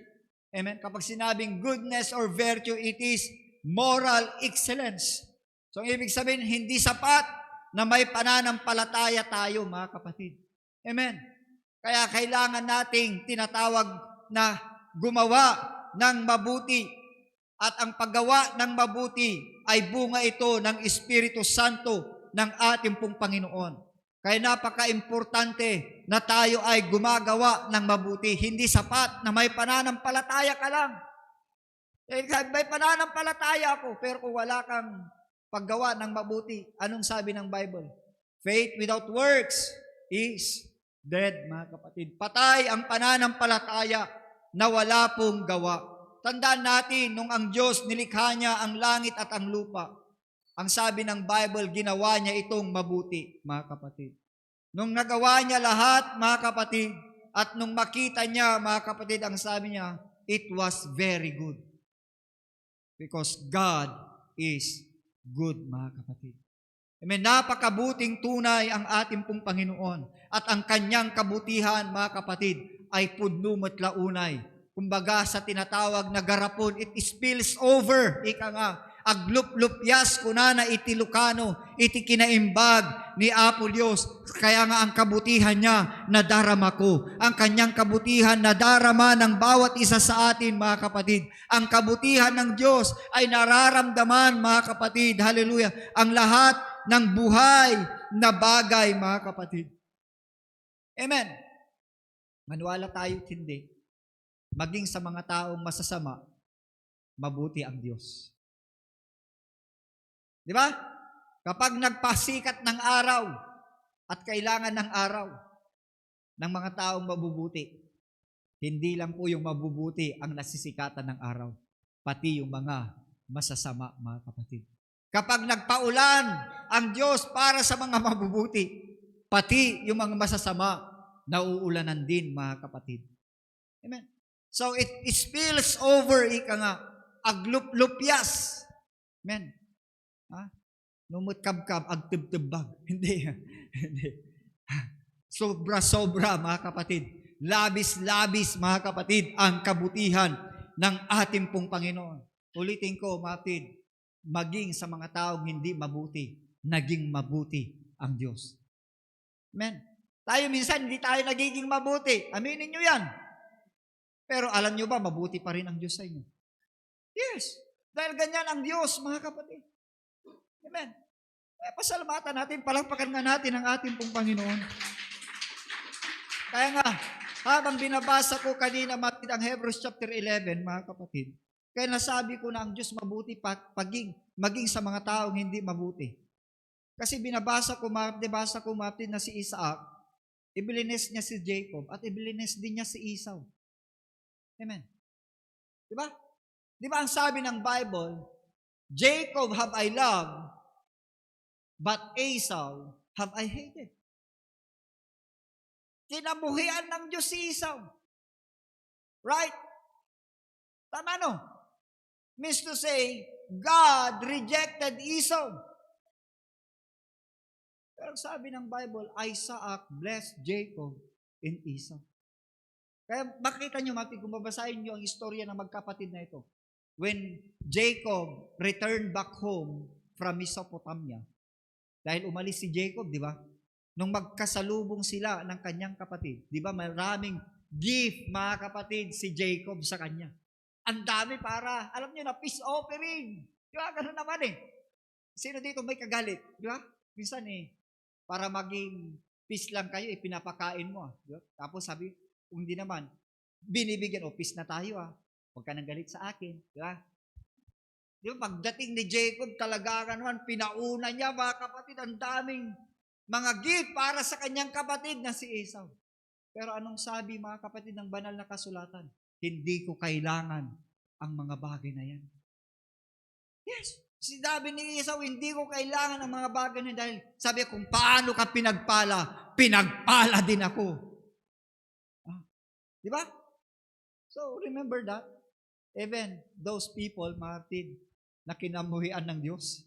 Amen? Kapag sinabing goodness or virtue, it is moral excellence. So, ibig sabihin, hindi sapat na may pananampalataya tayo, mga kapatid. Amen? Kaya kailangan nating tinatawag na gumawa ng mabuti. At ang paggawa ng mabuti ay bunga ito ng Espiritu Santo ng ating pong Panginoon. Kaya napaka-importante na tayo ay gumagawa ng mabuti. Hindi sapat na may pananampalataya ka lang. May pananampalataya ako, pero kung wala kang paggawa ng mabuti, anong sabi ng Bible? Faith without works is dead, mga kapatid. Patay ang pananampalataya na wala pong gawa. Tandaan natin, nung ang Diyos nilikha niya ang langit at ang lupa, ang sabi ng Bible, ginawa niya itong mabuti, mga kapatid. Nung nagawa niya lahat, mga kapatid, at nung makita niya, mga kapatid, ang sabi niya, it was very good. Because God is good, mga kapatid. Amen. Napakabuting tunay ang ating pong Panginoon. At ang kanyang kabutihan, mga kapatid, ay pudnumot launay. Kumbaga sa tinatawag na garapon, it spills over. Ika nga, agluplupias kunana iti Lucano, iti kinaimbag ni Apo Diyos. Kaya nga ang kabutihan niya nadarama ko. Ang kanyang kabutihan nadarama ng bawat isa sa atin, mga kapatid. Ang kabutihan ng Diyos ay nararamdaman, mga kapatid. Hallelujah. Ang lahat ng buhay na bagay, mga kapatid. Amen. Maniwala tayo hindi. Maging sa mga taong masasama, mabuti ang Diyos. Di ba? Kapag nagpasikat ng araw at kailangan ng araw ng mga taong mabubuti, hindi lang po yung mabubuti ang nasisikatan ng araw, pati yung mga masasama, mga kapatid. Kapag nagpaulan ang Diyos para sa mga mabubuti, pati yung mga masasama, nauulanan din, mga kapatid. Amen. So it spills over, ika nga, agluplupias. Amen. Ha? Numut-kabkab, agtibtibbag. Hindi. Hindi. Sobra-sobra, mga kapatid. Labis-labis, mga kapatid, ang kabutihan ng ating pong Panginoon. Ulitin ko, mga kapatid, maging sa mga taong hindi mabuti, naging mabuti ang Diyos. Amen. Tayo minsan, hindi tayo nagiging mabuti. Aminin nyo yan. Pero alam nyo ba, mabuti pa rin ang Diyos sa inyo? Yes. Dahil ganyan ang Diyos, mga kapatid. Amen. Pasalamatan natin, palakpakan nga natin ang ating pong Panginoon. Kaya nga, habang binabasa ko kanina ang Hebrews chapter 11, mga kapatid, kaya nasabi ko na ang Diyos mabuti maging sa mga taong hindi mabuti. Kasi binabasa ko na si Isaac, ibilinis niya si Jacob, at ibilinis din niya si Esau. Amen. Diba? Diba ang sabi ng Bible, Jacob have I loved, but Esau have I hated. Kinabuhian ng Diyos si Esau. Right? Tama no? Means to say, God rejected Esau. Pero sabi ng Bible, Isaac blessed Jacob and Esau. Kaya makita nyo, kung babasahin nyo ang istorya ng magkapatid na ito. When Jacob returned back home from Mesopotamia, dahil umalis si Jacob, di ba? Nung magkasalubong sila ng kanyang kapatid, di ba? Maraming gift, mga kapatid, si Jacob sa kanya. Ang dami para, alam nyo na, peace offering. Di ba? Ganun naman eh. Sino dito may kagalit? Di ba? Minsan para maging peace lang kayo, pinapakain mo. Di ba? Tapos sabi, kung hindi naman, binibigyan, peace na tayo Huwag ka nang galit sa akin. Di ba? Di ba? Pagdating ni Jacob, talaga naman, pinauna niya, mga kapatid, ang daming mga gift para sa kanyang kapatid na si Esau. Pero anong sabi, mga kapatid, ng banal na kasulatan? Hindi ko kailangan ang mga bagay na yan. Yes. Sinabi ni Esau, hindi ko kailangan ang mga bagay na yan dahil sabi kung paano ka pinagpala, pinagpala din ako. Di ba? So, remember that. Even those people, Martin, na kinamuhian ng Diyos,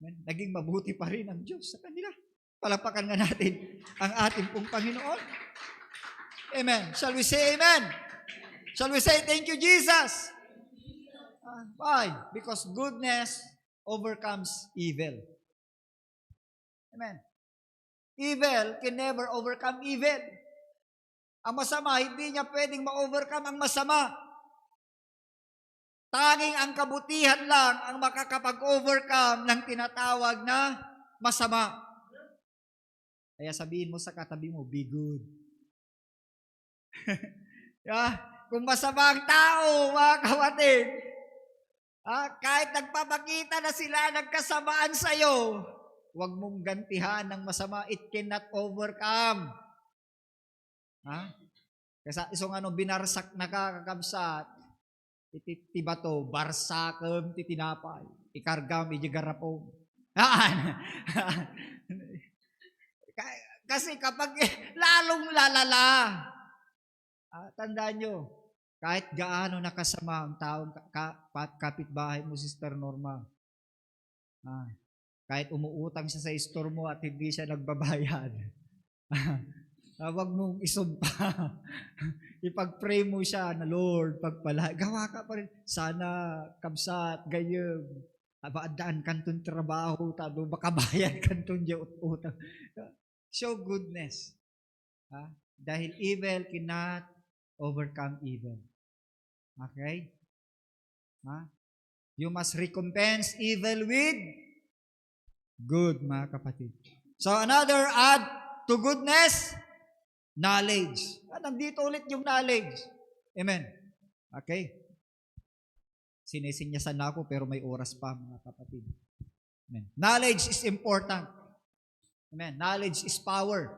naging mabuti pa rin ang Diyos sa kanila. Palapakan nga natin ang ating pong Panginoon. Amen. Shall we say amen? Shall we say thank you, Jesus? Why? Because goodness overcomes evil. Amen. Evil can never overcome evil. Ang masama, hindi niya pwedeng ma-overcome ang masama. Tanging ang kabutihan lang ang makakapag-overcome ng tinatawag na masama. Kaya sabihin mo sa katabi mo, be good. Kung masama ang tao, mga kapatid, kahit nagpapakita na sila nagkasamaan sa'yo, huwag mong gantihan ng masama. It cannot overcome. Kasi isang binarsak na kakakabsat, itibato, barsakam, titinapay, ikargam, ijigarapong. Kasi kapag lalong lalala, tandaan nyo, kahit gaano nakasama ang taong kapitbahay mo, Sister Norma, kahit umuutang siya sa store mo at hindi siya nagbabayad, wag mong isumpa. Ipag-pray mo siya na, Lord, pagpala. Gawa ka pa rin. Sana, kabsat, gayam. Abadaan kanton trabaho, tado makabayad kanton diya utang. Show goodness. Dahil evil cannot overcome evil. Okay? You must recompense evil with good, mga kapatid. So, another add to goodness, knowledge. Nandito ulit yung knowledge. Amen. Okay? Sinisinyasan na ako pero may oras pa, mga kapatid. Amen. Knowledge is important. Amen. Knowledge is power.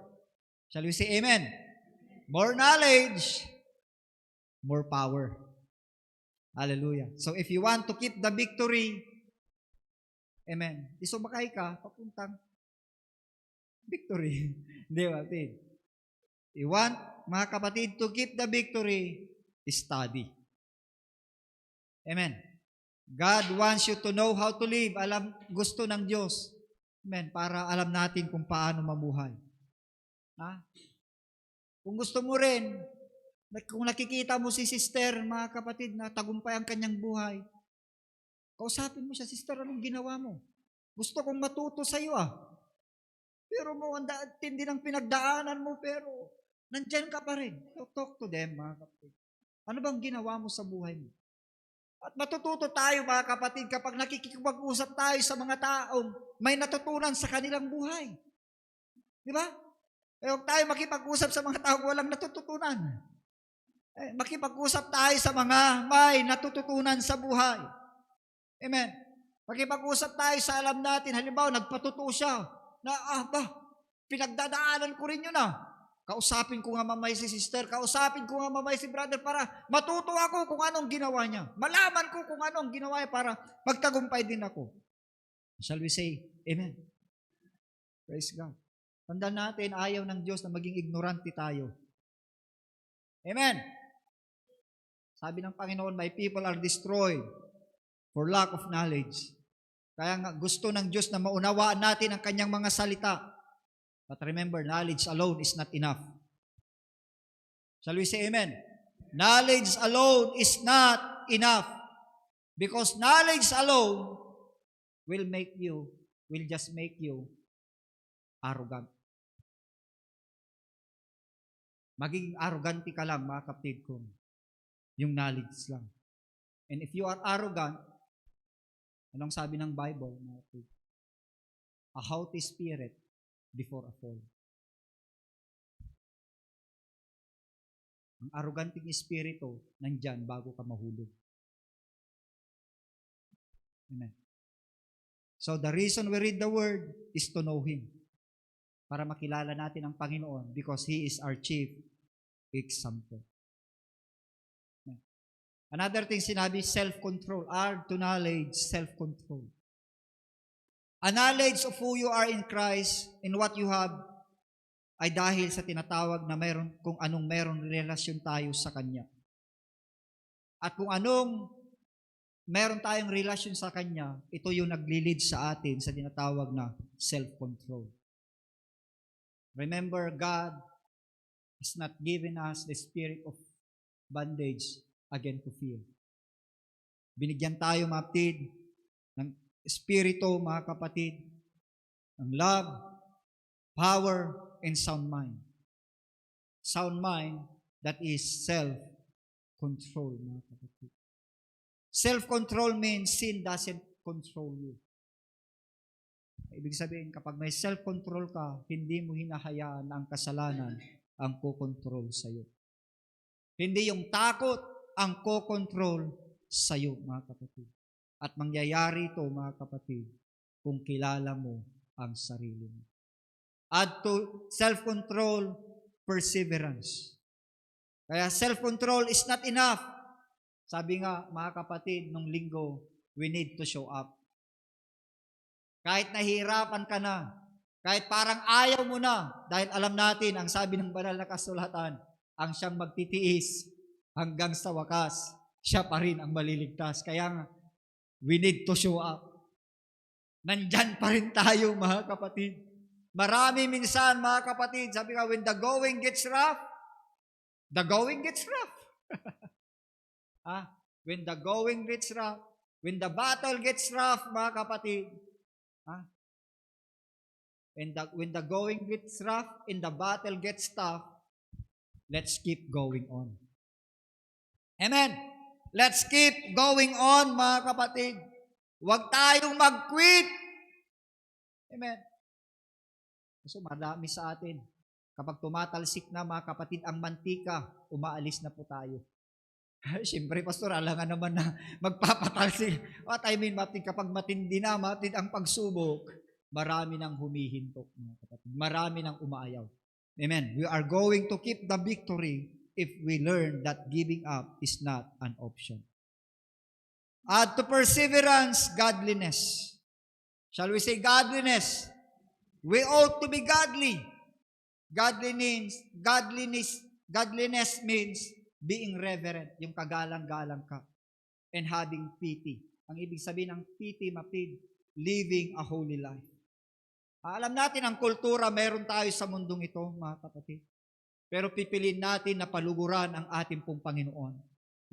Shall we say amen? More knowledge, more power. Hallelujah. So if you want to keep the victory, amen, isumakay ka, papuntang victory. Hindi ba? You want, mga kapatid, to keep the victory, study. Amen. God wants you to know how to live. Gusto ng Diyos. Amen. Para alam natin kung paano mamuhay. Kung gusto mo rin, kung nakikita mo si sister, mga kapatid, na tagumpay ang kanyang buhay, kausapin mo siya, sister, anong ginawa mo? Gusto kong matuto sa iyo Pero mo, ang tindi ng pinagdaanan mo, pero nandyan ka pa rin. Talk to them, mga kapatid. Ano bang ginawa mo sa buhay mo? At matututo tayo, mga kapatid, kapag nakikipag-usap tayo sa mga taong may natutunan sa kanilang buhay. Di ba? Huwag tayo makipag-usap sa mga taong walang natututunan. Makipag-usap tayo sa mga may natututunan sa buhay. Amen. Makipag-usap tayo sa alam natin. Halimbawa, nagpatuto siya na, pinagdadaanan ko rin yun Kausapin ko nga mamay si sister, kausapin ko nga mamay si brother para matuto ako kung anong ginawa niya. Malaman ko kung anong ginawa niya para magtagumpay din ako. Shall we say, amen? Praise God. Tandaan natin, ayaw ng Diyos na maging ignorante tayo. Amen? Sabi ng Panginoon, my people are destroyed for lack of knowledge. Kaya nga gusto ng Diyos na maunawaan natin ang kanyang mga salita. But remember, knowledge alone is not enough. Shall we say amen? Knowledge alone is not enough. Because knowledge alone will just make you arrogant. Magiging arrogante ka lang, mga kapatid ko. Yung knowledge lang. And if you are arrogant, anong sabi ng Bible? A haughty spirit before a fall. Ang arroganting espiritu, nandyan bago ka mahulog. Amen. So the reason we read the Word is to know Him. Para makilala natin ang Panginoon because He is our chief example. Another thing sinabi, self-control. R to knowledge, self-control. A knowledge of who you are in Christ and what you have ay dahil sa tinatawag na kung anong meron relasyon tayo sa Kanya. At kung anong meron tayong relasyon sa Kanya, ito yung nagli-lead sa atin sa tinatawag na self-control. Remember, God has not given us the spirit of bondage again to fear. Binigyan tayo, mga kapatid, ng espiritu, mga kapatid, ng love, power, and sound mind. Sound mind, that is self-control, mga kapatid. Self-control means sin doesn't control you. Ibig sabihin, kapag may self-control ka, hindi mo hinahayaan na ang kasalanan ang kukontrol sa iyo. Hindi yung takot ang kukontrol sa iyo, mga kapatid. At mangyayari ito, mga kapatid, kung kilala mo ang sarili mo. Add to self-control, perseverance. Kaya self-control is not enough. Sabi nga, mga kapatid, nung linggo, we need to show up. Kahit nahihirapan ka na, kahit parang ayaw mo na, dahil alam natin, ang sabi ng banal na kasulatan, ang siyang magtitiis hanggang sa wakas, siya pa rin ang maliligtas. Kaya nga, we need to show up. Nandyan pa rin tayo, mga kapatid. Marami minsan, mga kapatid, sabi nga, when the going gets rough, the going gets rough. When the going gets rough, when the battle gets rough, mga kapatid, when the going gets rough and the battle gets tough, let's keep going on. Amen. Let's keep going on, mga kapatid. Huwag tayong mag-quit. Amen. So marami sa atin, kapag tumatalsik na, mga kapatid, ang mantika, umaalis na po tayo. Siyempre, pastor, alangan naman na magpapatalsik. What I mean, kapag matindi na, matindi ang pagsubok, marami nang humihintok, mga kapatid. Marami nang umaayaw. Amen. We are going to keep the victory if we learn that giving up is not an option. Add to perseverance, godliness. Shall we say godliness? We ought to be godly. Godliness means being reverent, yung kagalang-galang ka, and having pity. Ang ibig sabihin ng pity, mapid, living a holy life. Alam natin, ang kultura, meron tayo sa mundong ito, mga kapatid. Pero pipiliin natin na paluguran ang ating pong Panginoon.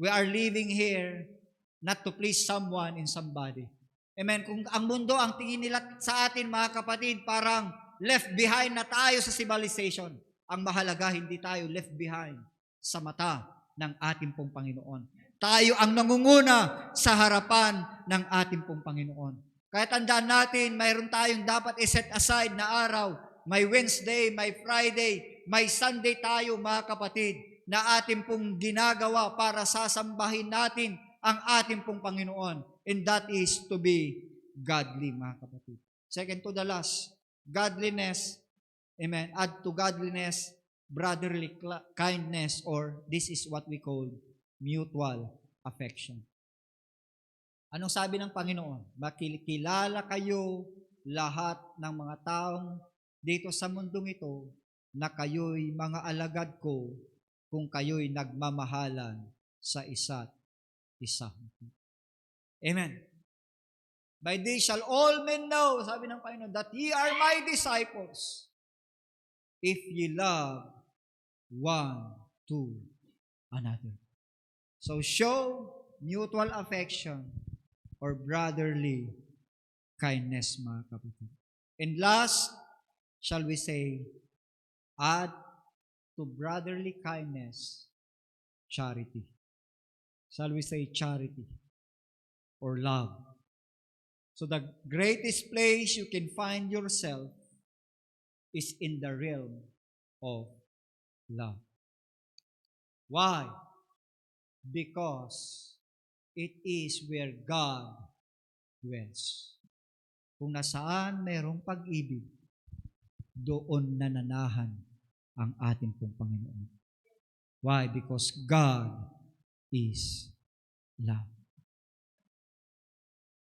We are living here not to please someone and somebody. Amen. Kung ang mundo, ang tingin nila sa atin, mga kapatid, parang left behind na tayo sa civilization. Ang mahalaga, hindi tayo left behind sa mata ng ating pong Panginoon. Tayo ang nangunguna sa harapan ng ating pong Panginoon. Kaya tandaan natin, mayroon tayong dapat i-set aside na araw. May Wednesday, may Friday, may Sunday tayo, mga kapatid, na ating pong ginagawa para sasambahin natin ang ating pong Panginoon. And that is to be godly, mga kapatid. Second to the last, godliness, amen, add to godliness, brotherly kindness, or this is what we call mutual affection. Anong sabi ng Panginoon? Makikilala kayo lahat ng mga taong dito sa mundong ito na kayo'y mga alagad ko kung kayo'y nagmamahalan sa isa't isa. Amen. By this shall all men know, sabi ng Panginoon, that ye are my disciples if ye love one to another. So show mutual affection or brotherly kindness, mga kapatid. And last, shall we say, add to brotherly kindness, charity. Shall we say charity or love? So the greatest place you can find yourself is in the realm of love. Why? Because it is where God dwells. Kung nasaan mayroong pag-ibig, doon nananahan ang ating pong Panginoon. Why? Because God is love.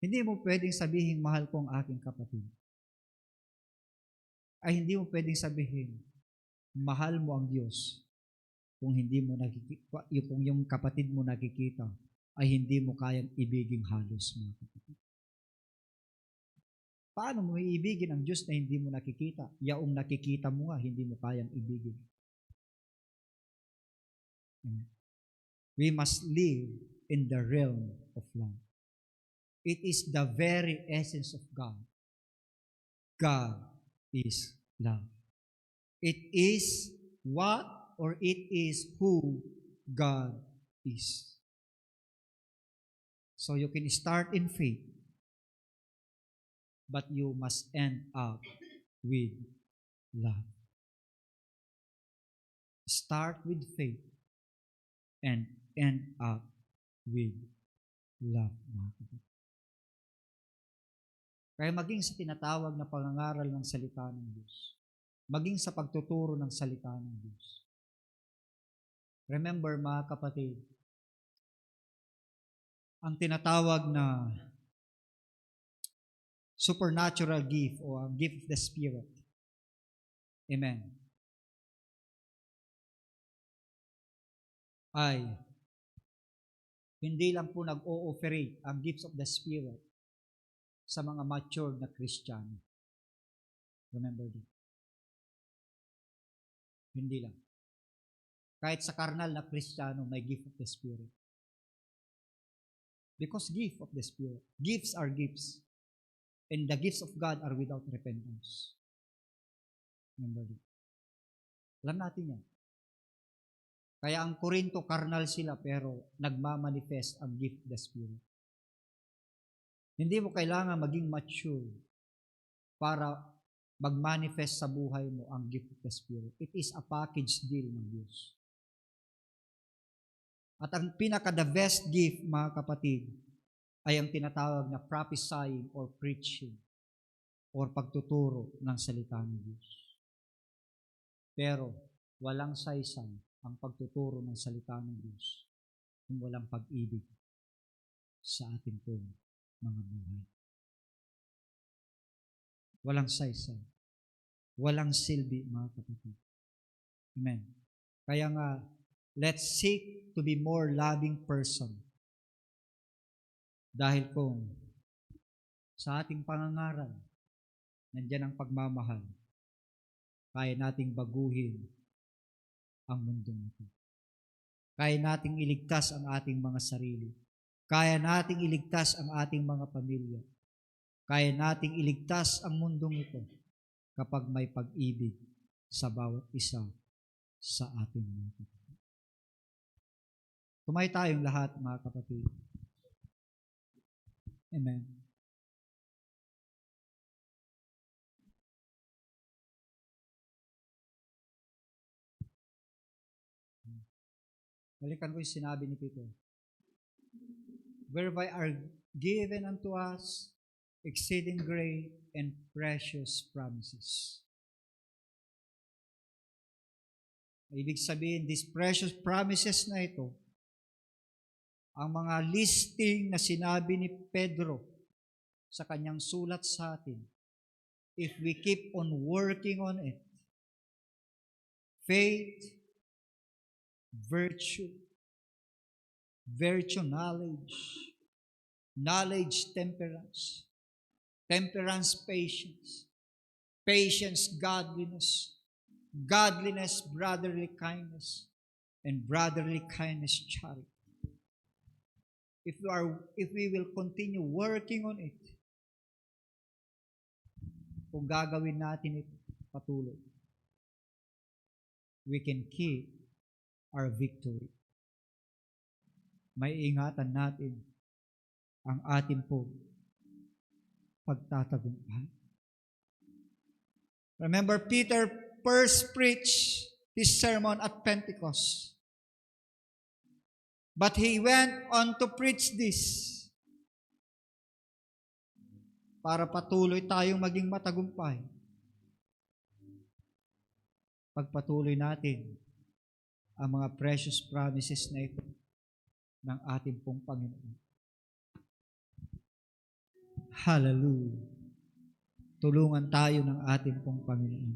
Hindi mo pwedeng sabihin, mahal ko ang aking kapatid. Ay hindi mo pwedeng sabihin, mahal mo ang Diyos kung hindi mo nakikita, kung yung kapatid mo nakikita, ay hindi mo kayang ibigin halos, mga kapatid. Paano mo iibigin ang Diyos na hindi mo nakikita? Yaong nakikita mo nga, hindi mo kayang ibigin. We must live in the realm of love. It is the very essence of God. God is love. It is what or it is who God is. So you can start in faith, but you must end up with love. Start with faith and end up with love. Kaya maging sa tinatawag na pangangaral ng salita ng Diyos, maging sa pagtuturo ng salita ng Diyos. Remember, mga kapatid, ang tinatawag na supernatural gift o ang gift of the Spirit. Amen. Ay hindi lang po nag-ooperate ang gifts of the Spirit sa mga matured na Kristiyano. Remember that. Hindi lang. Kahit sa karnal na Kristiyano, may gift of the Spirit. Because gift of the Spirit. Gifts are gifts. And the gifts of God are without repentance. Remember that. Alam natin yan. Kaya ang Korinto, karnal sila, pero nagmamanifest ang gift of the Spirit. Hindi mo kailangan maging mature para mag-manifest sa buhay mo ang gift of the Spirit. It is a package deal ng Diyos. At ang pinaka-the best gift, mga kapatid, ay ang tinatawag na prophesying or preaching or pagtuturo ng salita ng Diyos. Pero walang saysang ang pagtuturo ng salita ng Diyos kung walang pag-ibig sa ating pong mga buhay. Walang saysang. Walang silbi, mga kapatid. Amen. Kaya nga, let's seek to be more loving person. Dahil kung sa ating pangangaral, nandiyan ang pagmamahal, kaya nating baguhin ang mundong ito. Kaya nating iligtas ang ating mga sarili. Kaya nating iligtas ang ating mga pamilya. Kaya nating iligtas ang mundong ito kapag may pag-ibig sa bawat isa sa ating mga kapatid. Tumayo tayong lahat, mga kapatid. Amen. Balikan ko yung sinabi ni Peter. Whereby are given unto us exceeding great and precious promises. Ibig sabihin, these precious promises na ito, ang mga listing na sinabi ni Pedro sa kanyang sulat sa atin, if we keep on working on it, faith, virtue, knowledge, temperance, patience, godliness, brotherly kindness, and brotherly kindness, charity. If we will continue working on it, kung gagawin natin ito patuloy, we can keep our victory. May ingatan natin ang ating po pagtatagumpay. Remember, Peter first preached his sermon at Pentecost. But he went on to preach this para patuloy tayong maging matagumpay. Pagpatuloy natin ang mga precious promises na ito ng ating pong Panginoon. Hallelujah. Tulungan tayo ng ating pong Panginoon.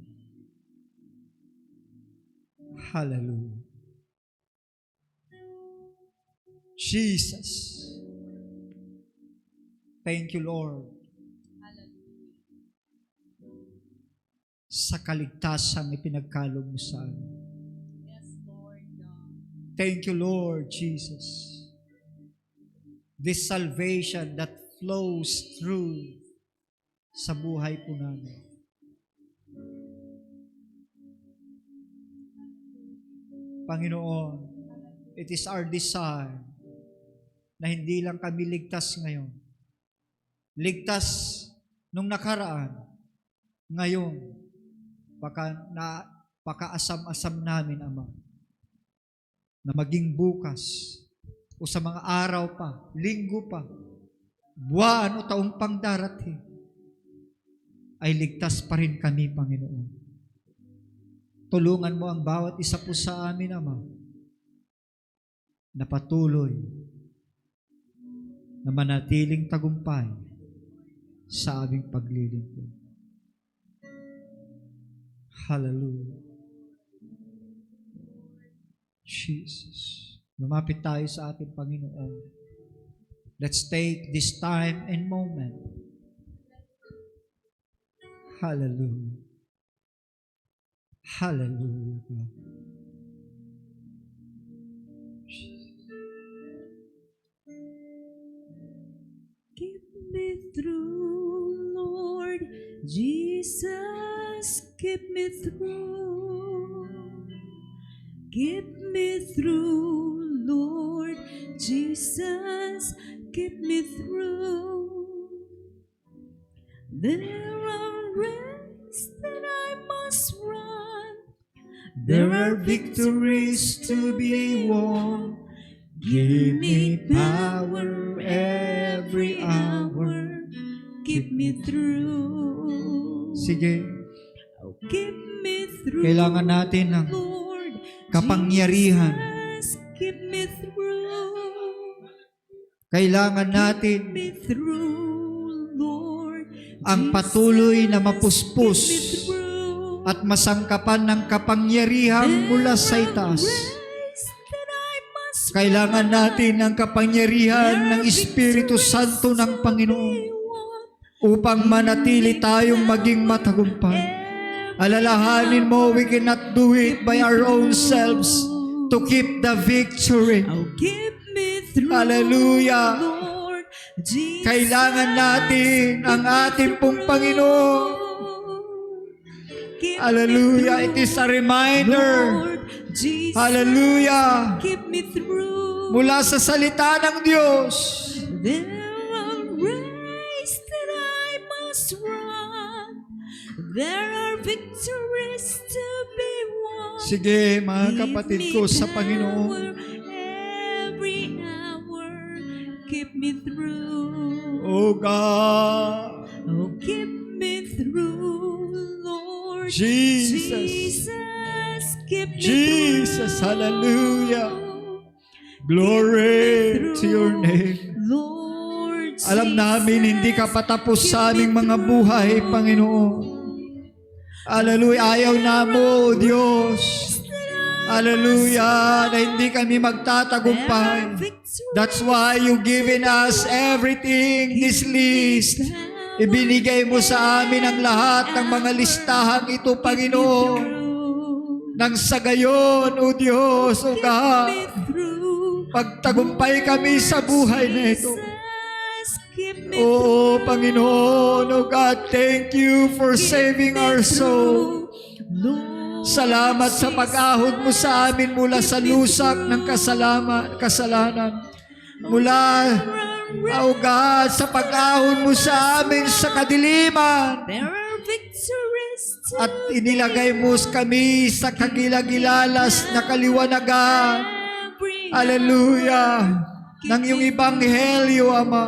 Hallelujah. Jesus. Thank you, Lord. Sa kaligtasang ipinagkaloob mo sa amin. Yes, Lord God. Thank you, Lord Jesus. This salvation that flows through sa buhay po namin. Panginoon, it is our desire na hindi lang kami ligtas ngayon. Ligtas nung nakaraan, ngayon, pakaasam-asam namin, Ama, na maging bukas o sa mga araw pa, linggo pa, buwan o taong pang darating, ay ligtas pa rin kami, Panginoon. Tulungan mo ang bawat isa po sa amin, Ama, na patuloy na manatiling tagumpay sa aming paglilingkod. Hallelujah. Jesus. Lumapit tayo sa ating Panginoon. Let's take this time and moment. Hallelujah. Hallelujah. Keep me through, Lord Jesus, keep me through. Keep me through, Lord Jesus, keep me through. There are races that I must run. There are victories to be won. Give me power every hour. Keep me through. Sige, Oh, keep me through. kailangan natin ng Lord kapangyarihan. Jesus, keep me through. Kailangan Keep natin me through, Lord. ang patuloy na Jesus, mapuspos keep me through. at masangkapan ng kapangyarihan mula sa itaas. Kailangan natin ang kapangyarihan ng Espiritu Santo ng Panginoon upang manatili tayong maging matagumpay. Alalahanin mo, we cannot do it by our own selves to keep the victory. Oh, keep me through, Hallelujah. Lord Jesus, Kailangan natin ang ating pong Panginoon. keep me Hallelujah. It through, is a reminder. Lord Jesus, Hallelujah. keep me through. Mula sa salita ng Diyos. There are races that I must run. There are victories to be won. Sige, mga Give kapatid me ko sa power Panginoon. every hour. Keep me through. Oh God. Oh, keep me through, Lord Jesus. Jesus, keep me Jesus. through. Hallelujah. Glory to your name. Lord Alam namin, hindi ka patapos sa aming mga buhay, Panginoon. Hallelujah. Ayaw na mo, Diyos. Hallelujah. Na hindi kami magtatagumpay. That's why you given us everything, this list. Ibinigay mo sa amin ang lahat ng mga listahang ito, Panginoon. Nang sa gayon, O Diyos, O Get God, me through. pagtagumpay kami sa buhay na ito. Jesus, get me Oo, through. Panginoon, O God, thank you for saving our soul. Lord, Salamat sa pag-ahod mo sa amin mula sa lusak ng kasalanan. Mula, O God, sa pag-ahod mo sa amin sa kadiliman. there are victories to At inilagay mo kami sa kagilagilalas na kaliwanagan. every Hallelujah. Ng iyong Ebanghelyo, Ama.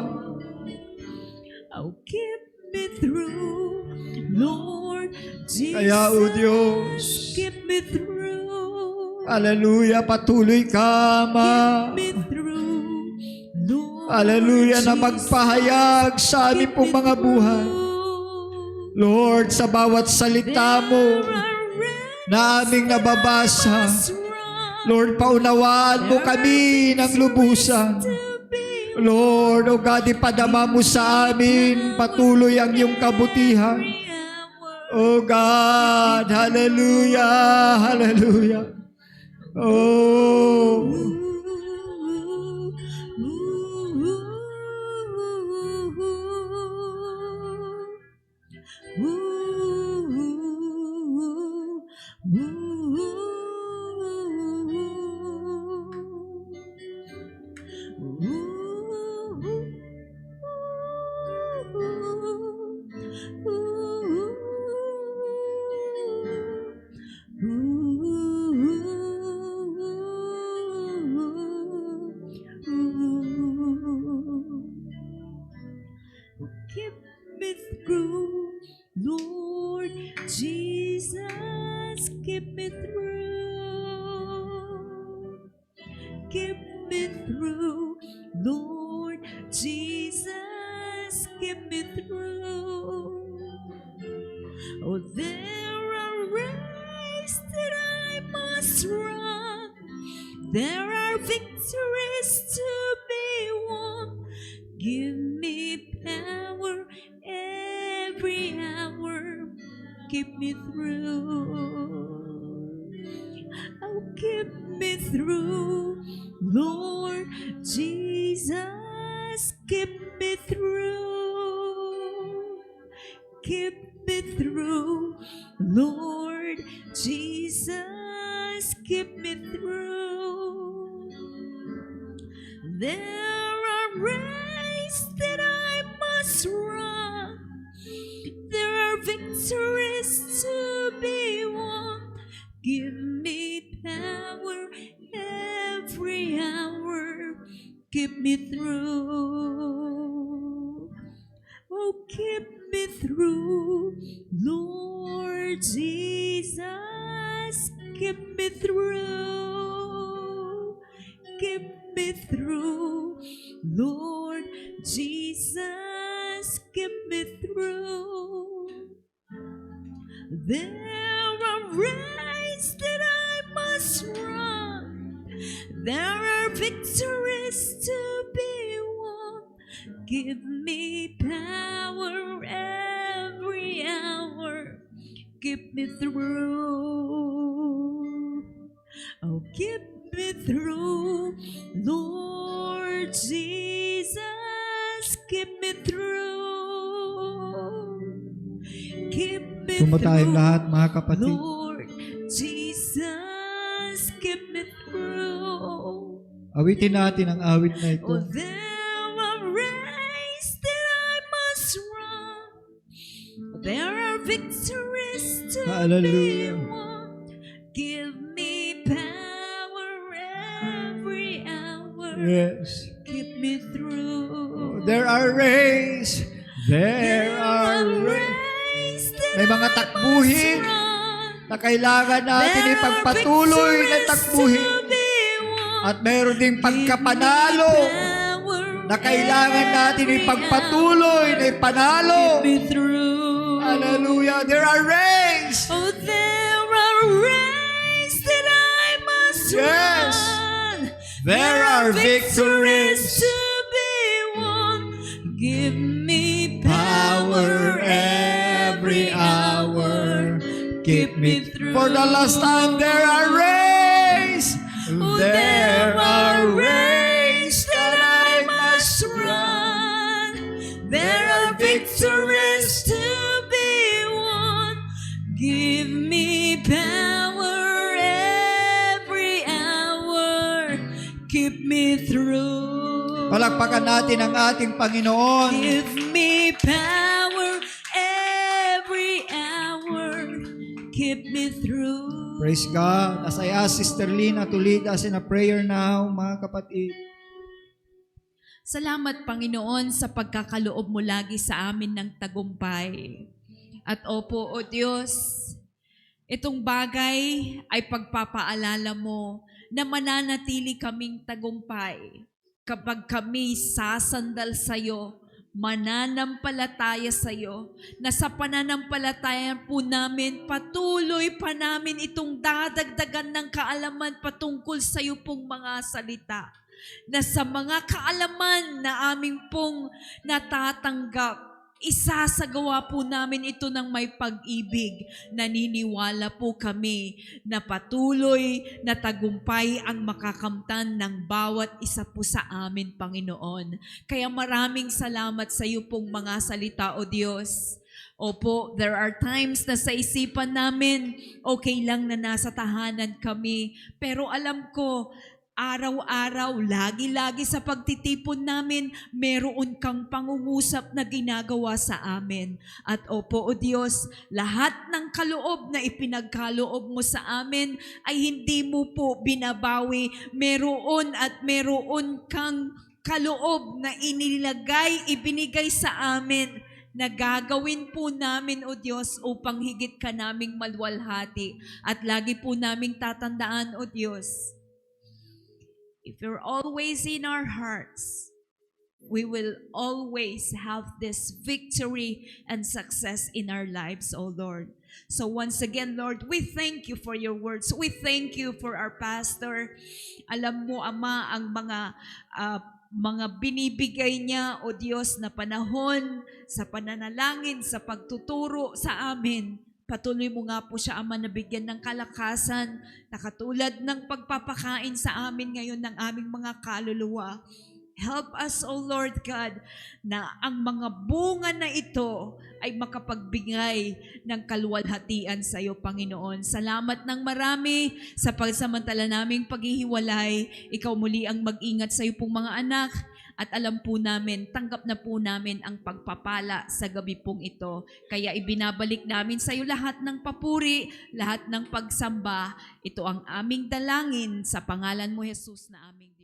Oh, get me through, Lord Jesus. Kaya, O Diyos, Get me through. hallelujah, patuloy ka, Ama. Get me through, Lord. Hallelujah, na Jesus. magpahayag sa aming pong mga buhay. Lord, sa bawat salita mo na aming nababasa, Lord, paunawaan mo kami ng lubusan. Lord, O God, ipadama mo sa amin patuloy ang iyong kabutihan. O God, hallelujah, hallelujah. Oh, Keep me through, Lord Jesus, keep me through. Keep me through, Lord Jesus, keep me through. Oh, there are races that I must run. There are victories to be won. Give me power every hour. Keep me through. Oh, keep me through, Lord Jesus. Keep me through. Keep me through, Lord Jesus. Keep me through. There are races that I must run. There are victories to be won. Give me power every hour. Keep me through. Oh, keep me through, Lord Jesus. Keep me through. Keep me through, Lord Jesus. Keep me through. There are races that I must run. There are victories to be won. Give me power every hour. Keep me through. Oh, keep me through, Lord Jesus. Keep me through. Keep me tumatayong through, lahat, mga kapatid. Lord Jesus. Keep me through. Awitin natin ang awit na ito. Oh, there are races that I must run. There are victories to be Hallelujah. won. Give me power every hour. Yes. Keep me through. There are race. There are race. races that May mga I takbuhin must run. na kailangan natin ipagpatuloy na takbuhin. At mayroon ding pagkapanalo na kailangan natin ipagpatuloy na ipanalo. Hallelujah. There are race. Oh, there are races that I must Yes. run. There are victories to be won. Give me power every hour. keep me through. For the last time, there are race. There are race that I must run. There are victories to be won. Give me power every hour. Keep me through. Palakpakan natin ang ating Panginoon. Give me power every hour. Keep me through. Praise God. As I ask Sister Lina to lead us in a prayer now, mga kapatid. Salamat, Panginoon, sa pagkakaloob mo lagi sa amin ng tagumpay. At opo, O Diyos, itong bagay ay pagpapaalala mo na mananatili kaming tagumpay kapag kami sasandal sa iyo, mananampalataya sa iyo, na sa pananampalataya po namin, patuloy pa namin itong dadagdagan ng kaalaman patungkol sa iyo pong mga salita, na sa mga kaalaman na aming pong natatanggap, isasagawa po namin ito ng may pag-ibig. Naniniwala po kami na patuloy na tagumpay ang makakamtan ng bawat isa po sa amin, Panginoon. Kaya maraming salamat sa iyo pong mga salita, O Diyos. Opo, there are times na sa isipan namin, okay lang na nasa tahanan kami. Pero alam ko, araw-araw, lagi-lagi sa pagtitipon namin, meron kang pangungusap na ginagawa sa amin. At opo, O Diyos, lahat ng kaloob na ipinagkaloob mo sa amin ay hindi mo po binabawi. Meron at meron kang kaloob na ibinigay sa amin, na gagawin po namin, O Diyos, upang higit ka naming malwalhati. At lagi po naming tatandaan, O Diyos, if you're always in our hearts, we will always have this victory and success in our lives, O Lord. So once again, Lord, we thank you for your words. We thank you for our pastor. Alam mo, Ama, ang mga binibigay niya, O Diyos, na panahon sa pananalangin, sa pagtuturo sa amin. Patuloy mo nga po siya, Ama, na bigyan ng kalakasan na katulad ng pagpapakain sa amin ngayon ng aming mga kaluluwa. Help us, O Lord God, na ang mga bunga na ito ay makapagbigay ng kaluwalhatian sa iyo, Panginoon. Salamat ng marami sa pagsamantala naming paghihiwalay. Ikaw muli ang mag-ingat sa iyo pong mga anak. At alam po namin, tanggap na po namin ang pagpapala sa gabi pong ito. Kaya ibinabalik namin sa iyo lahat ng papuri, lahat ng pagsamba. Ito ang aming dalangin sa pangalan mo, Jesus, na aming